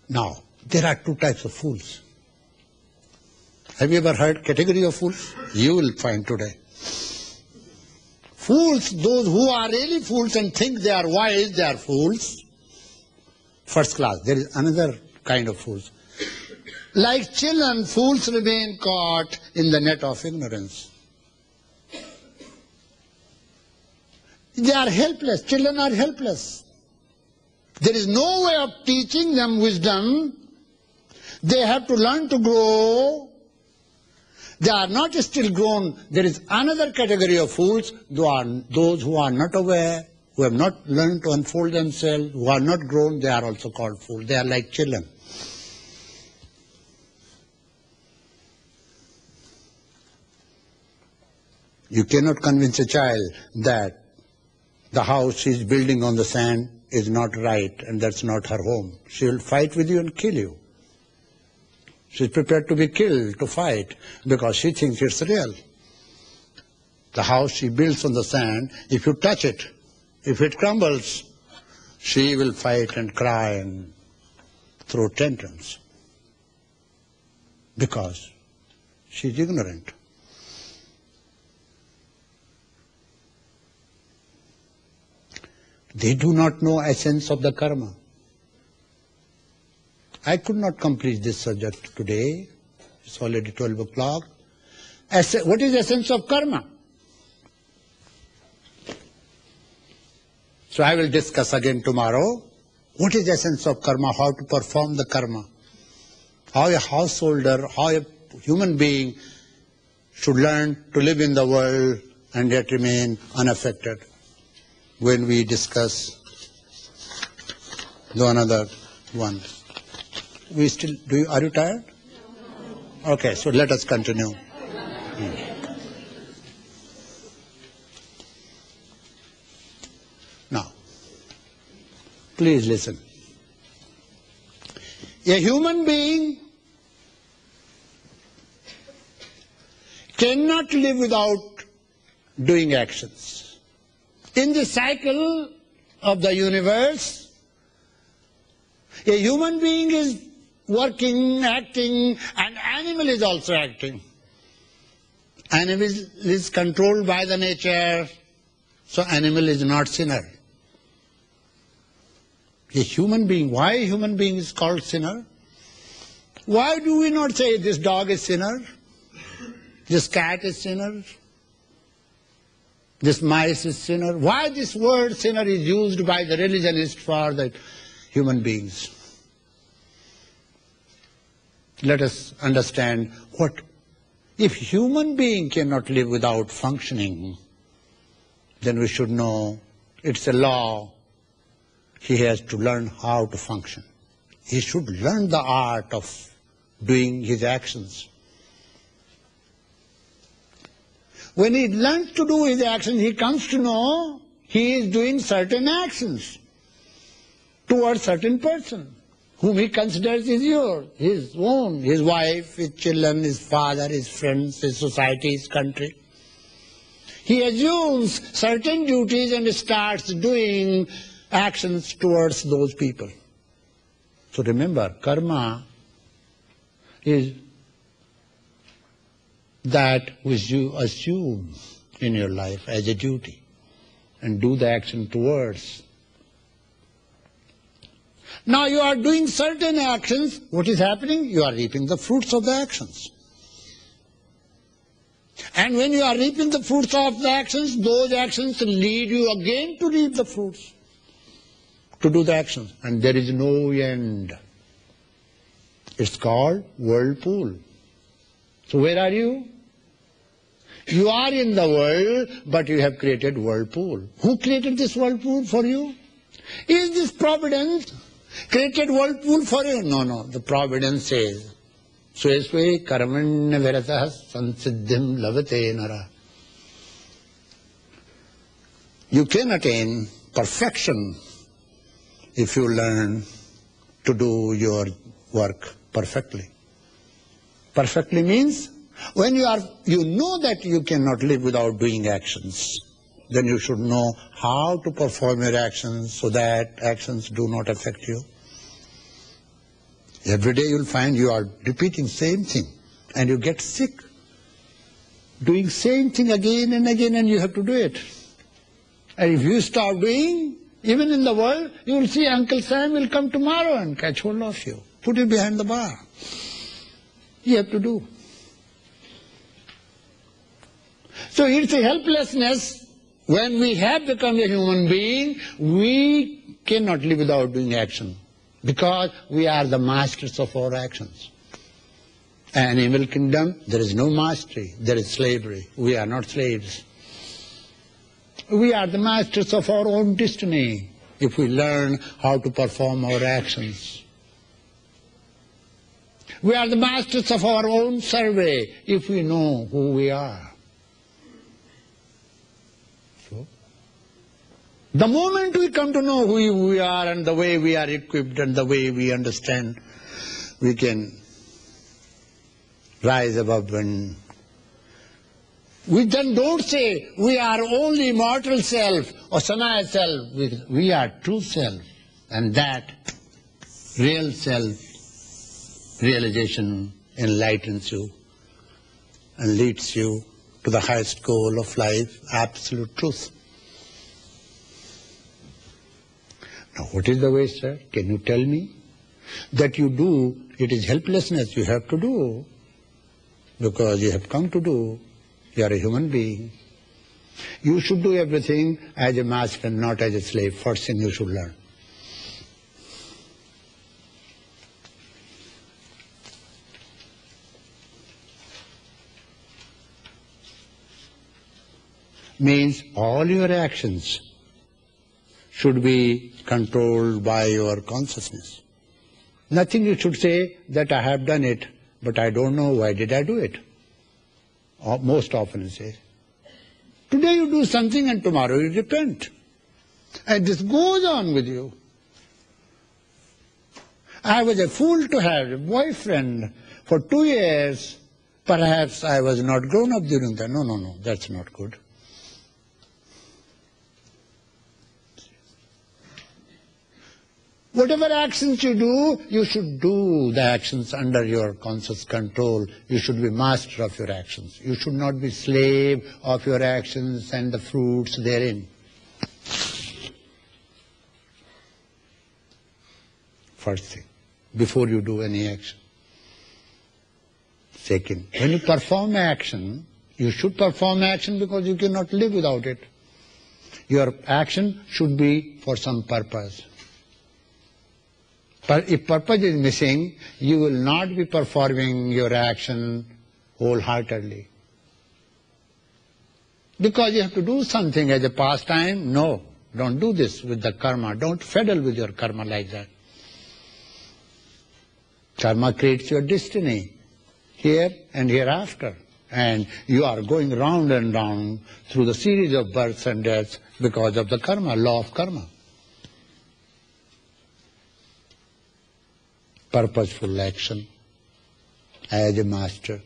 Now, there are two types of fools. Have you ever heard category of fools? You will find today. Fools, those who are really fools and think they are wise, they are fools. First class. There is another kind of fools. Like children, fools remain caught in the net of ignorance. They are helpless. Children are helpless. There is no way of teaching them wisdom. They have to learn to grow. They are not still grown. There is another category of fools, those who are not aware, who have not learned to unfold themselves, who are not grown, they are also called fools. They are like children. You cannot convince a child that the house she is building on the sand is not right and that's not her home. She will fight with you and kill you. She is prepared to be killed, to fight, because she thinks it's real. The house she builds on the sand, if you touch it, if it crumbles, she will fight and cry and throw tantrums. Because she is ignorant. They do not know essence of the karma. I could not complete this subject today. It's already 12 o'clock. What is the essence of karma? So I will discuss again tomorrow. What is the essence of karma? How to perform the karma? How a householder, how a human being should learn to live in the world and yet remain unaffected. When we discuss the another one. Are you tired? Okay, so let us continue. Now, please listen. A human being cannot live without doing actions. In the cycle of the universe, a human being is working, acting, and animal is also acting. Animal is controlled by the nature, so animal is not sinner. A human being, why a human being is called sinner? Why do we not say this dog is sinner? This cat is sinner? This mice is sinner? Why this word sinner is used by the religionists for the human beings? Let us understand what, if human being cannot live without functioning, then we should know it's a law. He has to learn how to function. He should learn the art of doing his actions. When he learns to do his actions, he comes to know he is doing certain actions towards certain person whom he considers is yours, his own, his wife, his children, his father, his friends, his society, his country. He assumes certain duties and starts doing actions towards those people. So remember, karma is that which you assume in your life as a duty and do the action towards. Now you are doing certain actions. What is happening? You are reaping the fruits of the actions. And when you are reaping the fruits of the actions, those actions lead you again to reap the fruits, to do the actions. And there is no end. It's called whirlpool. So where are you? You are in the world, but you have created whirlpool. Who created this whirlpool for you? Is this providence created whirlpool for you? No. The providence says, Swesve karmanya viratah sansiddhim lavate nara. You can attain perfection if you learn to do your work perfectly. Perfectly means when you know that you cannot live without doing actions, then you should know how to perform your actions so that actions do not affect you. Every day you'll find you are repeating same thing and you get sick. Doing same thing again and again, and you have to do it. And if you stop doing, even in the world, you will see Uncle Sam will come tomorrow and catch hold of you, put you behind the bar. You have to do. So it's a helplessness. When we have become a human being, we cannot live without doing action, because we are the masters of our actions. Animal kingdom, there is no mastery, there is slavery. We are not slaves. We are the masters of our own destiny if we learn how to perform our actions. We are the masters of our own survey if we know who we are. So, the moment we come to know who we are and the way we are equipped and the way we understand, we can rise above. And we then don't say we are only mortal self or Sanaya self. We are true self, and that real self realization enlightens you and leads you to the highest goal of life, absolute truth. Now, what is the waste, sir? Can you tell me? That you do, it is helplessness you have to do, because you have come to do. You are a human being. You should do everything as a master, not as a slave. First thing you should learn. Means all your actions should be controlled by your consciousness. Nothing you should say that I have done it, but I don't know why did I do it. Or most often you say, today you do something and tomorrow you repent. And this goes on with you. I was a fool to have a boyfriend for 2 years. Perhaps I was not grown up during that. No, that's not good. Whatever actions you do, you should do the actions under your conscious control. You should be master of your actions. You should not be slave of your actions and the fruits therein. First thing, before you do any action. Second, when you perform action, you should perform action because you cannot live without it. Your action should be for some purpose. But if purpose is missing, you will not be performing your action wholeheartedly. Because you have to do something as a pastime, no, don't do this with the karma. Don't fiddle with your karma like that. Karma creates your destiny, here and hereafter. And you are going round and round through the series of births and deaths because of the karma, law of karma. Purposeful action as a master.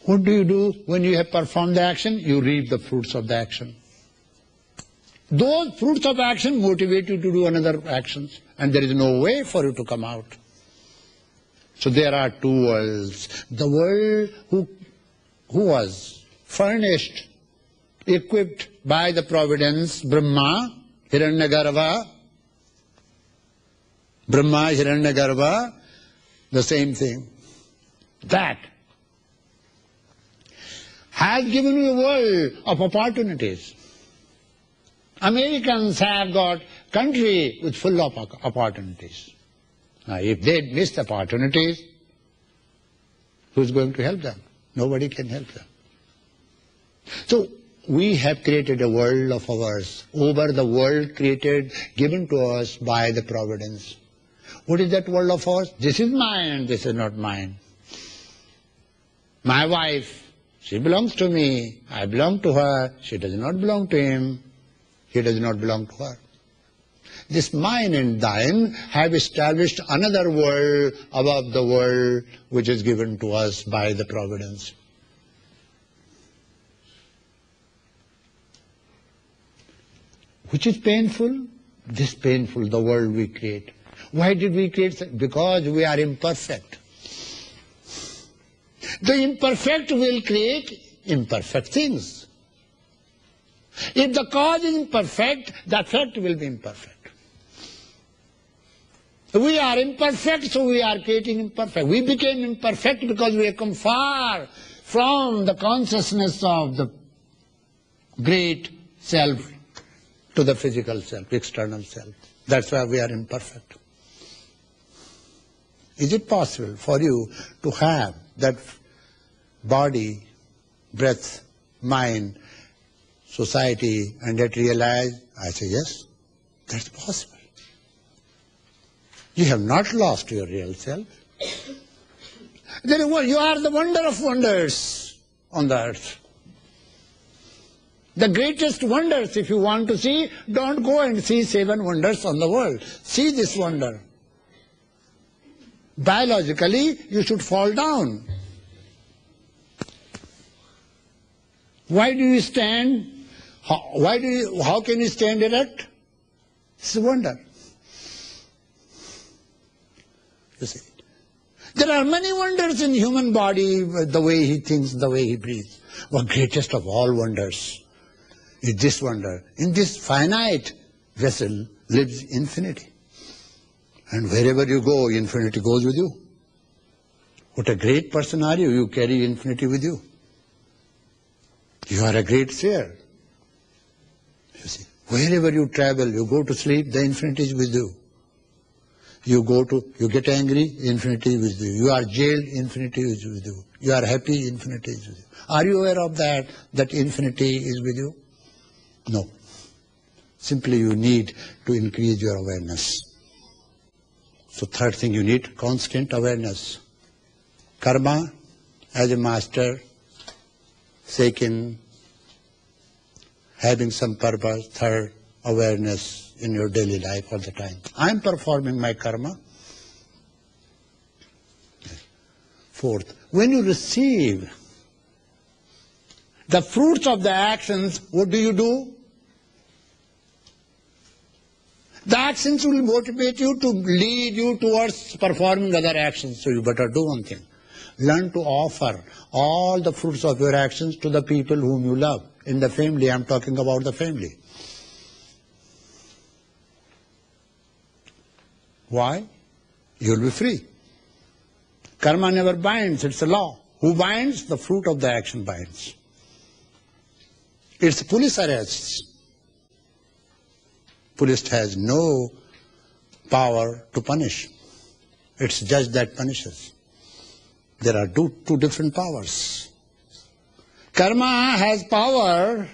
What do you do when you have performed the action? You reap the fruits of the action. Those fruits of action motivate you to do another actions, and there is no way for you to come out. So there are two worlds. The world who was furnished, equipped by the providence, Brahma, Hiranyagarbha, the same thing. That has given you a world of opportunities. Americans have got country with full of opportunities. Now, if they miss the opportunities, who's going to help them? Nobody can help them. So, we have created a world of ours, over the world created, given to us by the providence. What is that world of ours? This is mine, this is not mine. My wife, she belongs to me, I belong to her, she does not belong to him, he does not belong to her. This mine and thine have established another world above the world which is given to us by the providence. Which is painful? This painful, the world we create. Why did we create it? Because we are imperfect. The imperfect will create imperfect things. If the cause is imperfect, the effect will be imperfect. We are imperfect, so we are creating imperfect. We became imperfect because we have come far from the consciousness of the great self to the physical self, external self. That's why we are imperfect. Is it possible for you to have that body, breath, mind, society, and yet realize? I say yes, that's possible. You have not lost your real self. You are the wonder of wonders on the earth. The greatest wonders, if you want to see, don't go and see 7 wonders on the world. See this wonder. Biologically, you should fall down. Why do you stand? How can you stand erect? It's a wonder. You see. There are many wonders in human body, the way he thinks, the way he breathes. But greatest of all wonders is this wonder. In this finite vessel lives infinity. And wherever you go, infinity goes with you. What a great person are you? You carry infinity with you. You are a great seer. You see, wherever you travel, you go to sleep, the infinity is with you. You get angry, infinity is with you. You are jailed, infinity is with you. You are happy, infinity is with you. Are you aware of that infinity is with you? No. Simply you need to increase your awareness. So third thing, you need constant awareness. Karma as a master. Second, having some purpose. Third, awareness in your daily life all the time. I am performing my karma. Fourth, when you receive the fruits of the actions, what do? The actions will motivate you to lead you towards performing other actions. So you better do one thing. Learn to offer all the fruits of your actions to the people whom you love. In the family, I am talking about the family. Why? You will be free. Karma never binds, it's a law. Who binds? The fruit of the action binds. It's police arrests. Police has no power to punish. It's judge that punishes. There are two different powers. Karma has power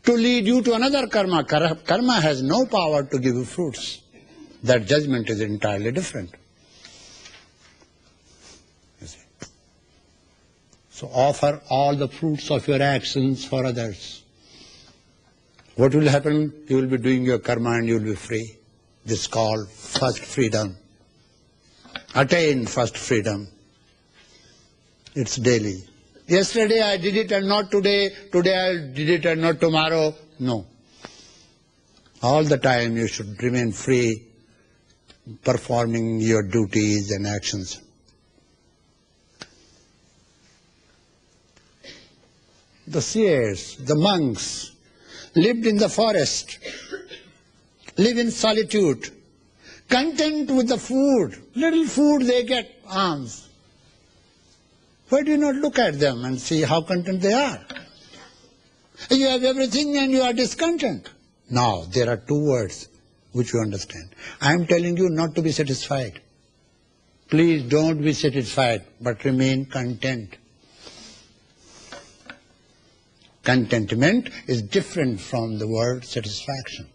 to lead you to another karma. Karma has no power to give you fruits. That judgment is entirely different. You see. So offer all the fruits of your actions for others. What will happen? You will be doing your karma and you will be free. This is called first freedom. Attain first freedom. It's daily. Yesterday I did it and not today. Today I did it and not tomorrow. No. All the time you should remain free, performing your duties and actions. The seers, the monks, lived in the forest, live in solitude, content with the food. Little food they get, alms. Why do you not look at them and see how content they are? You have everything and you are discontent. Now, there are two words which you understand. I am telling you not to be satisfied. Please don't be satisfied, but remain content. Contentment is different from the word satisfaction.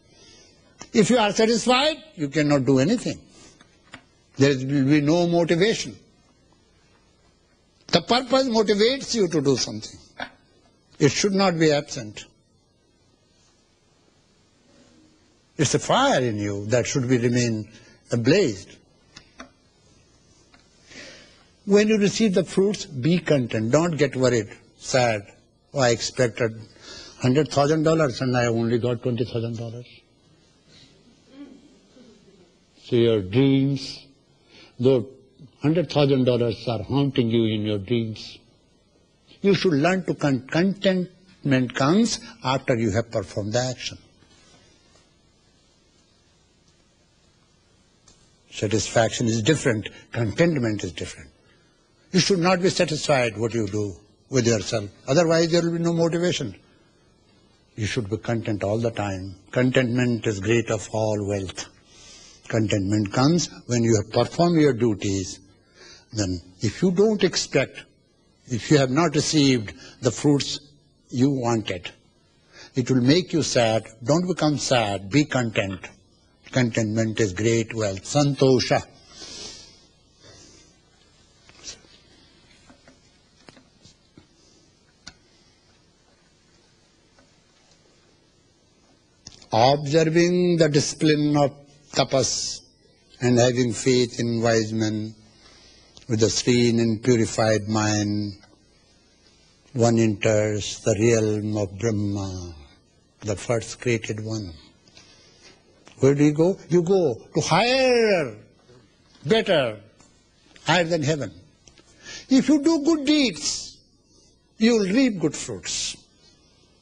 If you are satisfied, you cannot do anything. There will be no motivation. The purpose motivates you to do something. It should not be absent. It's a fire in you that should remain ablazed. When you receive the fruits, be content. Don't get worried, sad. Oh, I expected $100,000 and I only got $20,000. So your dreams, though $100,000 are haunting you in your dreams, you should learn to contentment comes after you have performed the action. Satisfaction is different, contentment is different. You should not be satisfied what you do with yourself. Otherwise there will be no motivation. You should be content all the time. Contentment is great of all wealth. Contentment comes when you have performed your duties. Then if you don't expect, if you have not received the fruits you wanted, it will make you sad. Don't become sad. Be content. Contentment is great wealth. Santosha. Observing the discipline of tapas and having faith in wise men with a serene and purified mind, one enters the realm of Brahma, the first created one. Where do you go? You go to higher, better, higher than heaven. If you do good deeds, you will reap good fruits.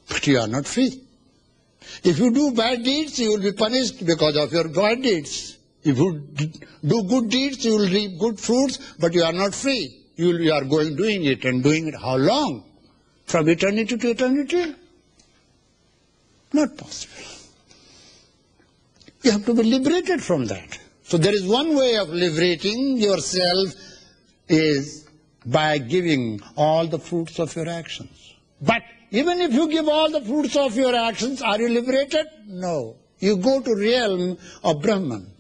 But you are not free. If you do bad deeds, you will be punished because of your bad deeds. If you do good deeds, you will reap good fruits, but you are not free. You are doing it and doing it how long? From eternity to eternity? Not possible. You have to be liberated from that. So there is one way of liberating yourself is by giving all the fruits of your actions. But even if you give all the fruits of your actions, are you liberated? No. You go to realm of Brahman,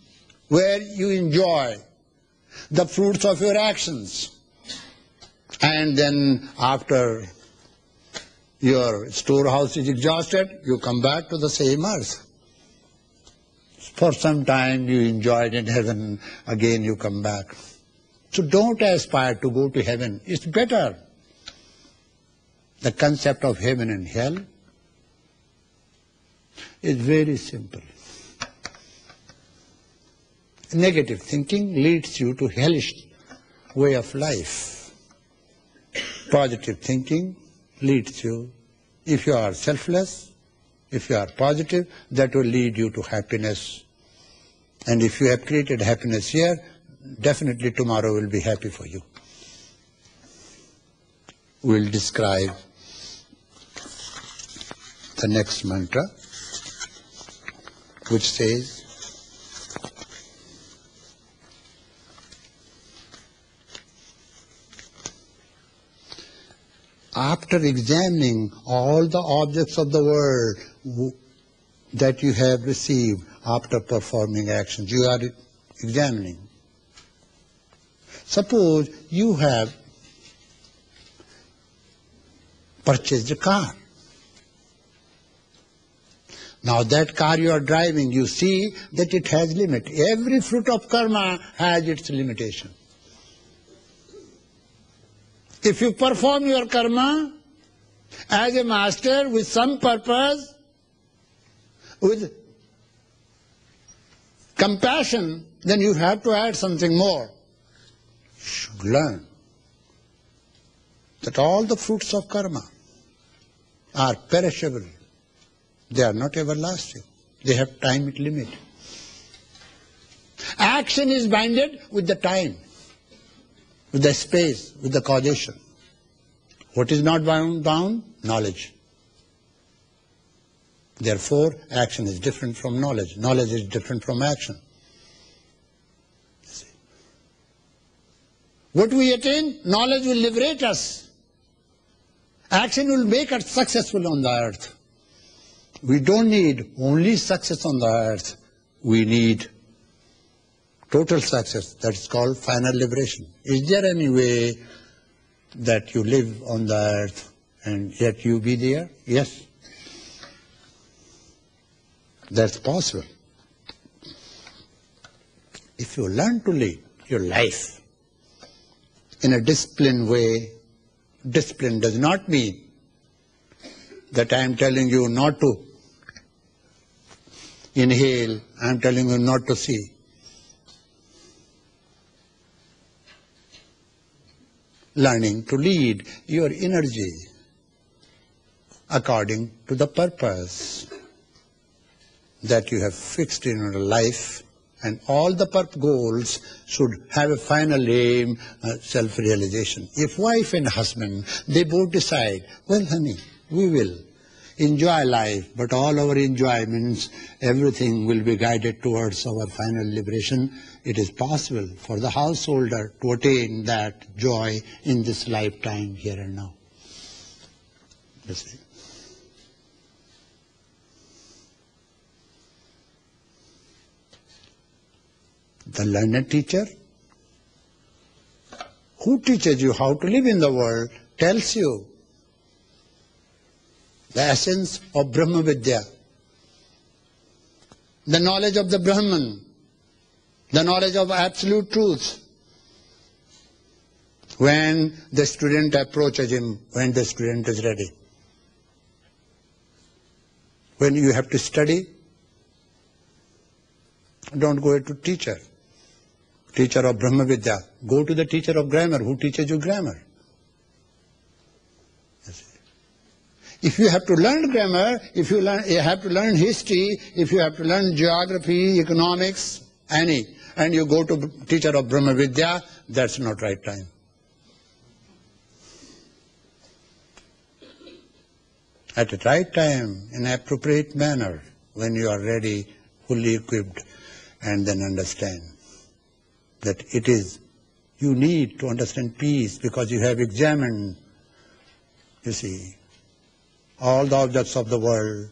where you enjoy the fruits of your actions. And then after your storehouse is exhausted, you come back to the same earth. For some time you enjoyed in heaven, again you come back. So don't aspire to go to heaven. It's better. The concept of heaven and hell is very simple. Negative thinking leads you to hellish way of life. Positive thinking leads you, if you are selfless, if you are positive, that will lead you to happiness. And if you have created happiness here, definitely tomorrow will be happy for you. We'll describe the next mantra, which says, after examining all the objects of the world that you have received after performing actions, you are examining. Suppose you have purchased a car. Now that car you are driving, you see that it has limit. Every fruit of karma has its limitation. If you perform your karma as a master with some purpose, with compassion, then you have to add something more. You should learn that all the fruits of karma are perishable. They are not everlasting. They have time limit. Action is bounded with the time, with the space, with the causation. What is not bound? Knowledge. Therefore, action is different from knowledge. Knowledge is different from action. What we attain, knowledge will liberate us. Action will make us successful on the earth. We don't need only success on the earth. We need total success. That's called final liberation. Is there any way that you live on the earth and yet you be there? Yes. That's possible. If you learn to live your life in a disciplined way, discipline does not mean that I am telling you not to inhale, I am telling you not to see. Learning to lead your energy according to the purpose that you have fixed in your life, and all the goals should have a final aim, self-realization. If wife and husband, they both decide, well honey, we will enjoy life, but all our enjoyments, everything will be guided towards our final liberation. It is possible for the householder to attain that joy in this lifetime, here and now. You see? The learned teacher, who teaches you how to live in the world, tells you the essence of Brahma Vidya, the knowledge of the Brahman, the knowledge of absolute truth. When the student approaches him, when the student is ready. When you have to study, don't go to teacher of Brahma Vidya. Go to the teacher of grammar who teaches you grammar. If you have to learn grammar, if you have to learn history, if you have to learn geography, economics, any, and you go to teacher of Brahma Vidya, that's not right time. At the right time, in appropriate manner, when you are ready, fully equipped, and then understand that it is, you need to understand peace because you have examined, you see, all the objects of the world,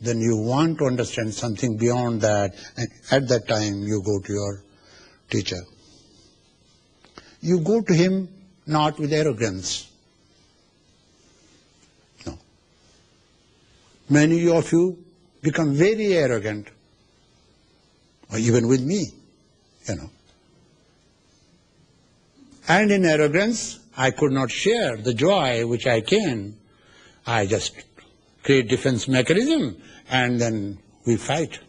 then you want to understand something beyond that, and at that time you go to your teacher. You go to him not with arrogance. No. Many of you become very arrogant, or even with me, you know. And in arrogance, I could not share the joy which I can. I just create defense mechanism and then we fight.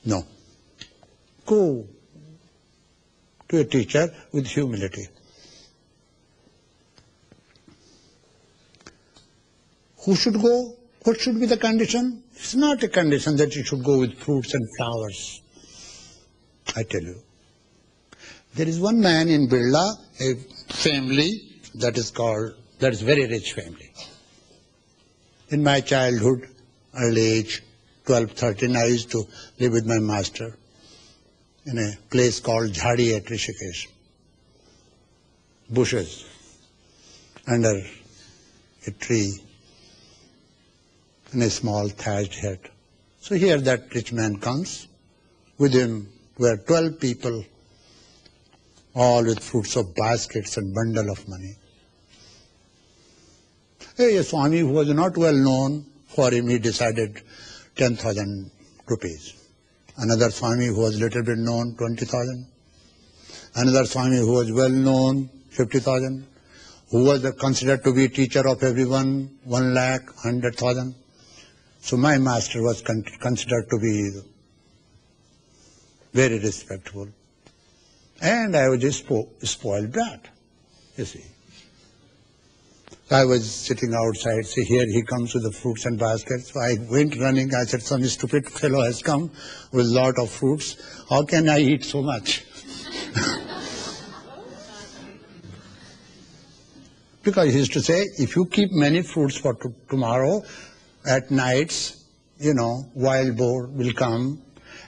No. Go to a teacher with humility. Who should go? What should be the condition? It's not a condition that you should go with fruits and flowers. I tell you. There is one man in Birla, a family that is very rich family. In my childhood, early age, 12, 13, I used to live with my master in a place called Jhadi at Rishikesh. Bushes under a tree in a small thatched hut. So here that rich man comes. With him were 12 people, all with fruits of baskets and bundle of money. A Swami who was not well known, for him he decided 10,000 rupees. Another Swami who was little bit known, 20,000. Another Swami who was well known, 50,000. Who was considered to be teacher of everyone, 1 lakh, 100,000. So my master was considered to be very respectful. And I was just spoiled brat, you see. I was sitting outside, see here he comes with the fruits and baskets. So I went running, I said, some stupid fellow has come with a lot of fruits. How can I eat so much? Because he used to say, if you keep many fruits for tomorrow, at nights, you know, wild boar will come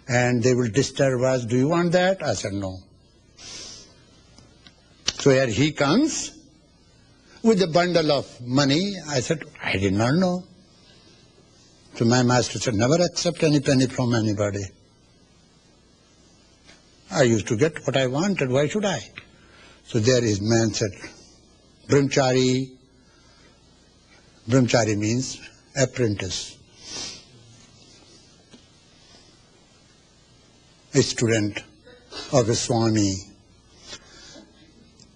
and they will disturb us. Do you want that? I said, no. So here he comes with a bundle of money. I said, I did not know. So my master said, never accept any penny from anybody. I used to get what I wanted, why should I? So there his man said, Brahmachari. Brahmachari means apprentice. A student of a Swami.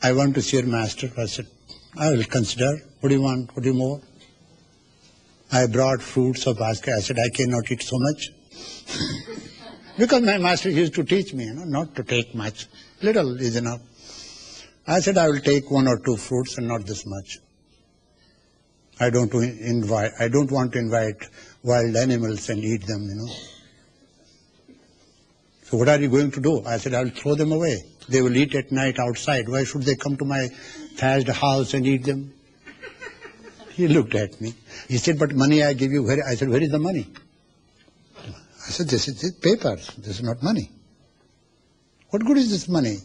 I want to see your master. I said, I will consider. What do you want? What do you more? I brought fruits of basket. I said, I cannot eat so much. Because my master used to teach me, not to take much. Little is enough. I said, I will take 1 or 2 fruits and not this much. I don't want to invite wild animals and eat them, So what are you going to do? I said, I will throw them away. They will eat at night outside. Why should they come to my thatched house and eat them? He looked at me. He said, but money I give you, I said, where is the money? I said, this is paper. This is not money. What good is this money?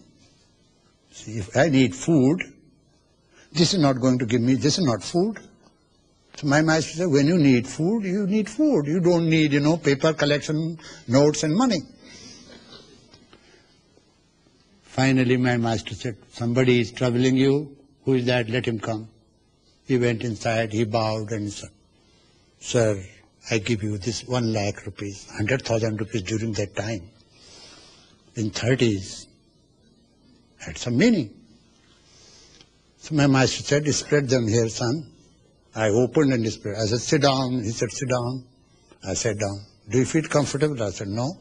See, if I need food, this is not going to give me, this is not food. So my master said, when you need food, you need food. You don't need, paper collection, notes and money. Finally, my master said, somebody is troubling you. Who is that? Let him come. He went inside, he bowed and said, sir, I give you this 1 lakh rupees, 100,000 rupees during that time. In 30s, had some meaning. So my master said, spread them here, son. I opened and spread. I said, sit down. He said, sit down. I sat down. Do you feel comfortable? I said, no.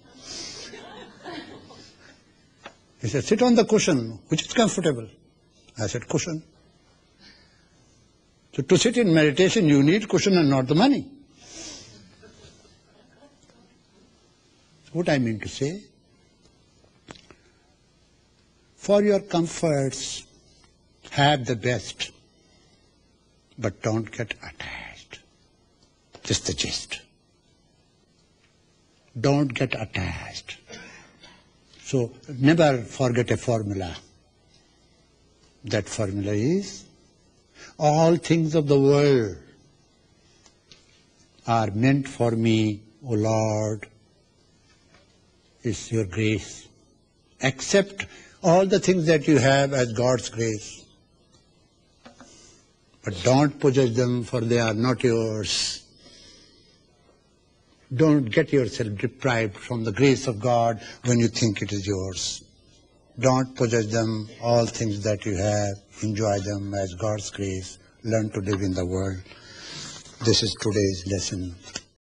He said, sit on the cushion, which is comfortable. I said, cushion. So to sit in meditation, you need cushion and not the money. What I mean to say, for your comforts, have the best, but don't get attached. Just the gist. Don't get attached. So never forget a formula. That formula is, all things of the world are meant for me, O Lord. Is your grace. Accept all the things that you have as God's grace. But don't possess them, for they are not yours. Don't get yourself deprived from the grace of God when you think it is yours. Don't possess them, all things that you have. Enjoy them as God's grace. Learn to live in the world. This is today's lesson.